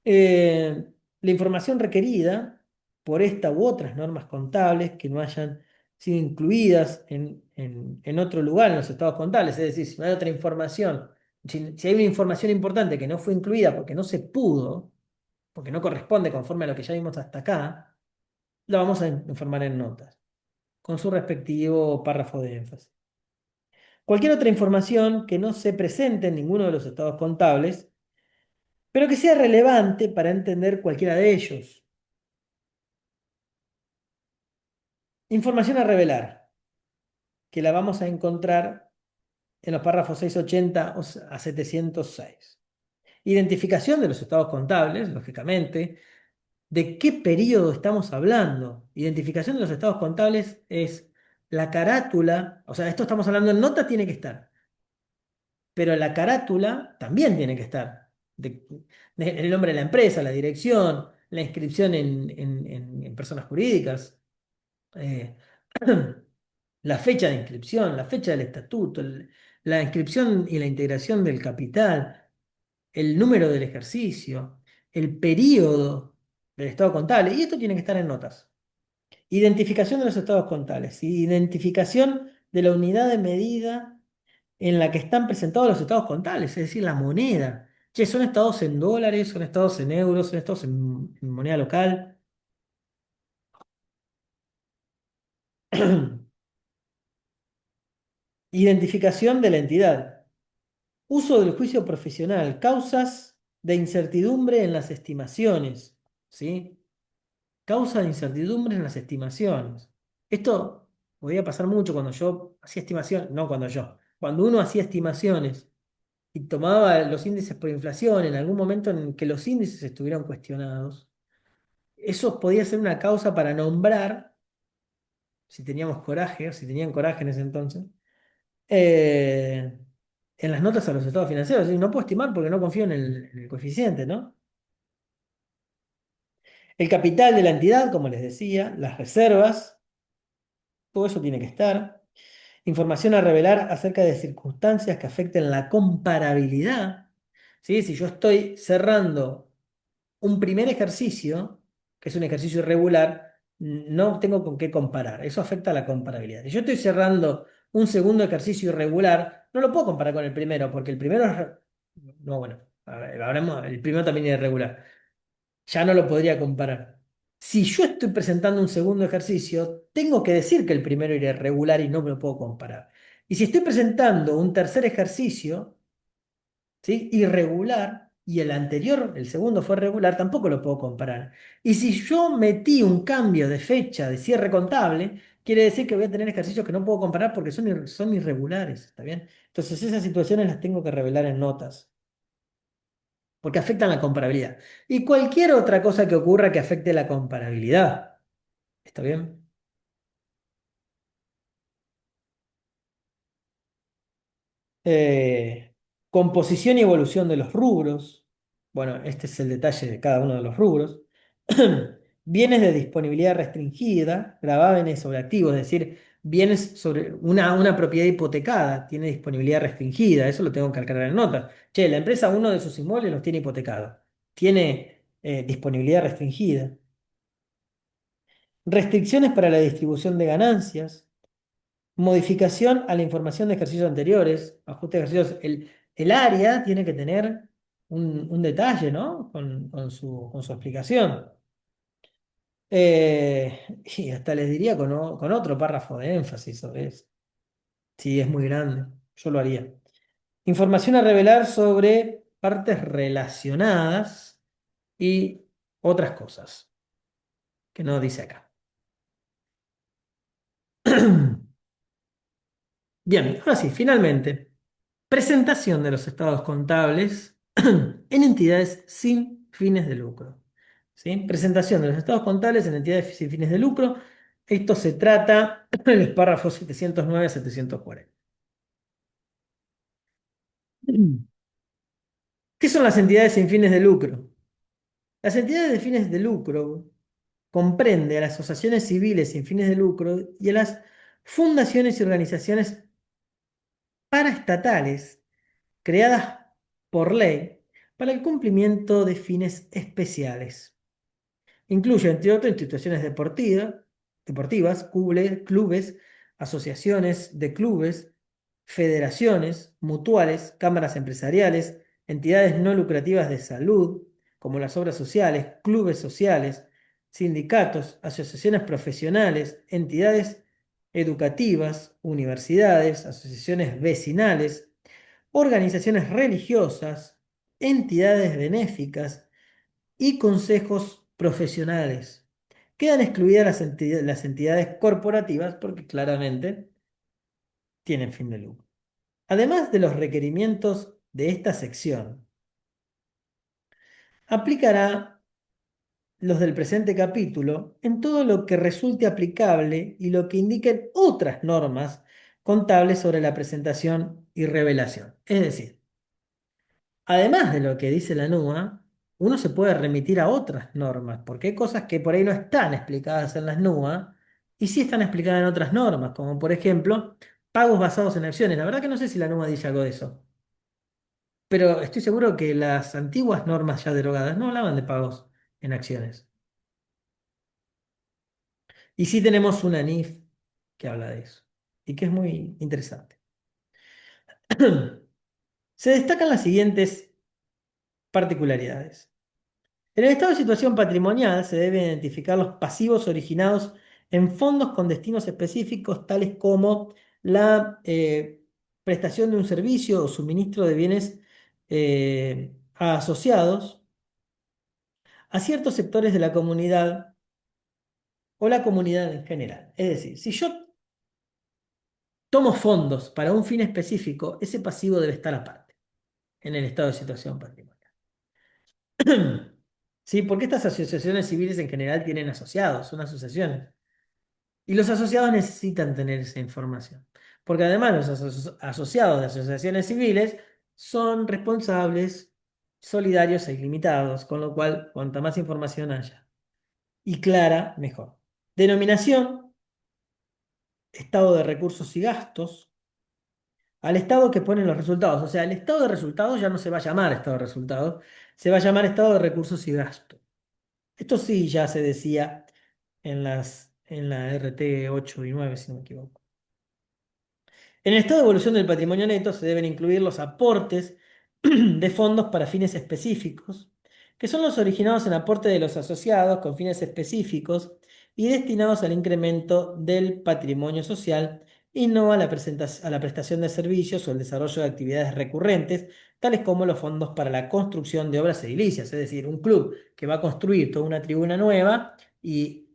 Eh, la información requerida por esta u otras normas contables que no hayan sido incluidas en otro lugar en los estados contables, es decir, si no hay otra información, si hay una información importante que no fue incluida porque no se pudo, porque no corresponde conforme a lo que ya vimos hasta acá, la vamos a informar en notas, con su respectivo párrafo de énfasis. Cualquier otra información que no se presente en ninguno de los estados contables, pero que sea relevante para entender cualquiera de ellos. Información a revelar, que la vamos a encontrar en los párrafos 680 a 706. Identificación de los estados contables, lógicamente. ¿De qué periodo estamos hablando? Identificación de los estados contables es la carátula, o sea, esto estamos hablando en nota, tiene que estar. pero la carátula también tiene que estar. El nombre de la empresa, la dirección, la inscripción en personas jurídicas, eh, la fecha de inscripción, la fecha del estatuto, la inscripción y la integración del capital, el número del ejercicio, el periodo del estado contable, y esto tiene que estar en notas. Identificación de los estados contables, identificación de la unidad de medida en la que están presentados los estados contables, es decir, la moneda. Che, son estados en dólares, son estados en euros, son estados en moneda local. Identificación de la entidad. Uso del juicio profesional. Causas de incertidumbre en las estimaciones. ¿Sí? Causa de incertidumbre en las estimaciones. Esto podía pasar mucho cuando yo hacía estimaciones, no cuando yo, cuando uno hacía estimaciones y tomaba los índices por inflación en algún momento en que los índices estuvieron cuestionados, eso podía ser una causa para nombrar, si teníamos coraje, o si tenían coraje en ese entonces, eh, en las notas a los estados financieros. Y no puedo estimar porque no confío en el coeficiente, ¿no? El capital de la entidad, como les decía, las reservas, todo eso tiene que estar. Información a revelar acerca de circunstancias que afecten la comparabilidad. ¿Sí? Si yo estoy cerrando un primer ejercicio, que es un ejercicio irregular, no tengo con qué comparar. Eso afecta a la comparabilidad. Si yo estoy cerrando un segundo ejercicio irregular, no lo puedo comparar con el primero, porque el primero es... No, bueno, a ver, el primero también es irregular. Ya no lo podría comparar. Si yo estoy presentando un segundo ejercicio, tengo que decir que el primero era irregular y no me lo puedo comparar. Y si estoy presentando un tercer ejercicio, ¿sí? Irregular, y el anterior, el segundo fue regular, tampoco lo puedo comparar. Y si yo metí un cambio de fecha de cierre contable, quiere decir que voy a tener ejercicios que no puedo comparar porque son irregulares, ¿está bien? Entonces esas situaciones las tengo que revelar en notas, porque afectan la comparabilidad. Y cualquier otra cosa que ocurra que afecte la comparabilidad, ¿está bien? Eh, Composición y evolución de los rubros. Bueno, este es el detalle de cada uno de los rubros. Bienes de disponibilidad restringida, gravámenes sobre activos, es decir, bienes sobre una propiedad hipotecada, tiene disponibilidad restringida, eso lo tengo que cargar en nota. Che, la empresa uno de sus inmuebles los tiene hipotecados, tiene disponibilidad restringida. Restricciones para la distribución de ganancias. Modificación a la información de ejercicios anteriores, ajuste de ejercicios. El área tiene que tener un detalle, ¿no? Con su explicación. Y hasta les diría con otro párrafo de énfasis sobre eso. Si es muy grande, yo lo haría. Información a revelar sobre partes relacionadas y otras cosas que no dice acá. Bien, ahora sí, finalmente. Presentación de los estados contables en entidades sin fines de lucro. ¿Sí? Presentación de los estados contables en entidades sin fines de lucro. Esto se trata en los párrafos 709 a 740. ¿Qué son las entidades sin fines de lucro? Las entidades de fines de lucro comprende a las asociaciones civiles sin fines de lucro y a las fundaciones y organizaciones paraestatales creadas por ley para el cumplimiento de fines especiales. Incluye, entre otras, instituciones deportivas, clubes, asociaciones de clubes, federaciones, mutuales, cámaras empresariales, entidades no lucrativas de salud, como las obras sociales, clubes sociales, sindicatos, asociaciones profesionales, entidades educativas, universidades, asociaciones vecinales, organizaciones religiosas, entidades benéficas y consejos profesionales. Quedan excluidas las entidades corporativas porque claramente tienen fin de lucro. Además de los requerimientos de esta sección, aplicará los del presente capítulo en todo lo que resulte aplicable y lo que indiquen otras normas contables sobre la presentación y revelación. Es decir, además de lo que dice la NUA, uno se puede remitir a otras normas, porque hay cosas que por ahí no están explicadas en las NUA y sí están explicadas en otras normas, como por ejemplo pagos basados en acciones. La verdad que no sé si la NUA dice algo de eso, pero estoy seguro que las antiguas normas ya derogadas no hablaban de pagos en acciones. Y sí tenemos una NIF que habla de eso y que es muy interesante. Se destacan las siguientes particularidades. En el estado de situación patrimonial se deben identificar los pasivos originados en fondos con destinos específicos, tales como la prestación de un servicio o suministro de bienes a asociados a ciertos sectores de la comunidad o la comunidad en general. Es decir, si yo tomo fondos para un fin específico, ese pasivo debe estar aparte en el estado de situación patrimonial. ¿Sí? Porque estas asociaciones civiles en general tienen asociados, son asociaciones. Y los asociados necesitan tener esa información. Porque además los asociados de asociaciones civiles son responsables, solidarios e ilimitados, con lo cual, cuanta más información haya y clara, mejor. Denominación, estado de recursos y gastos, al estado que pone los resultados. O sea, el estado de resultados ya no se va a llamar estado de resultados, se va a llamar estado de recursos y gastos. Esto sí ya se decía en la RT 8 y 9 si no me equivoco. En el estado de evolución del patrimonio neto se deben incluir los aportes de fondos para fines específicos, que son los originados en aporte de los asociados con fines específicos y destinados al incremento del patrimonio social y no a a la prestación de servicios o el desarrollo de actividades recurrentes, tales como los fondos para la construcción de obras edilicias. Es decir, un club que va a construir toda una tribuna nueva y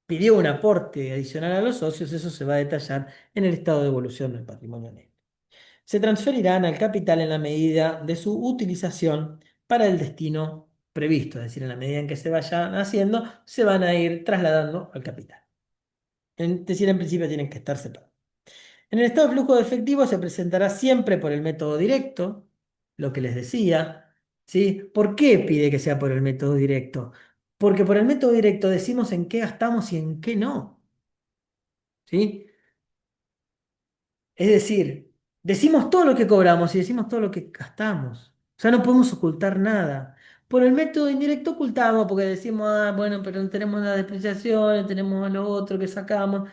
pidió un aporte adicional a los socios, eso se va a detallar en el estado de evolución del patrimonio neto. Se transferirán al capital en la medida de su utilización para el destino previsto, es decir, en la medida en que se vayan haciendo, se van a ir trasladando al capital. Es decir, en principio tienen que estar separados. En el estado de flujo de efectivo se presentará siempre por el método directo, lo que les decía, ¿sí? ¿Por qué pide que sea por el método directo? Porque por el método directo decimos en qué gastamos y en qué no, ¿sí? Es decir, decimos todo lo que cobramos y decimos todo lo que gastamos. O sea, no podemos ocultar nada. Por el método indirecto ocultamos porque decimos, ah, bueno, pero tenemos la depreciación, tenemos lo otro que sacamos.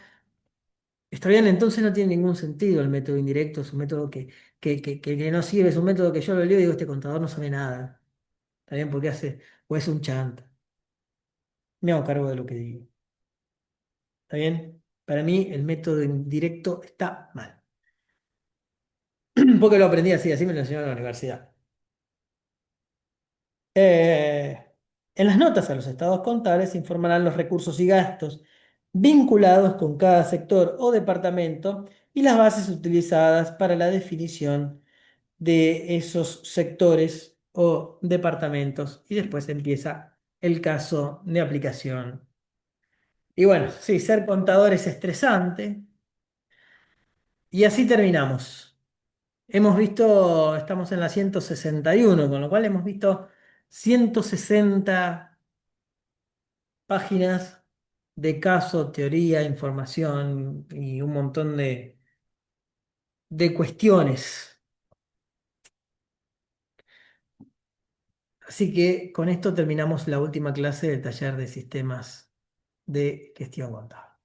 Está bien, entonces no tiene ningún sentido el método indirecto, es un método que no sirve, es un método que yo lo leo y digo, este contador no sabe nada. ¿Está bien? Porque hace, o es un chanta. Me hago cargo de lo que digo. ¿Está bien? Para mí el método indirecto está mal. Porque lo aprendí así, así me lo enseñaron en la universidad. Eh, en las notas a los estados contables se informarán los recursos y gastos vinculados con cada sector o departamento y las bases utilizadas para la definición de esos sectores o departamentos. Y después empieza el caso de aplicación. Y bueno, sí, ser contador es estresante. Y así terminamos. Hemos visto, estamos en la 161, con lo cual hemos visto 160 páginas de caso, teoría, información y un montón de cuestiones. Así que con esto terminamos la última clase del taller de sistemas de gestión contable.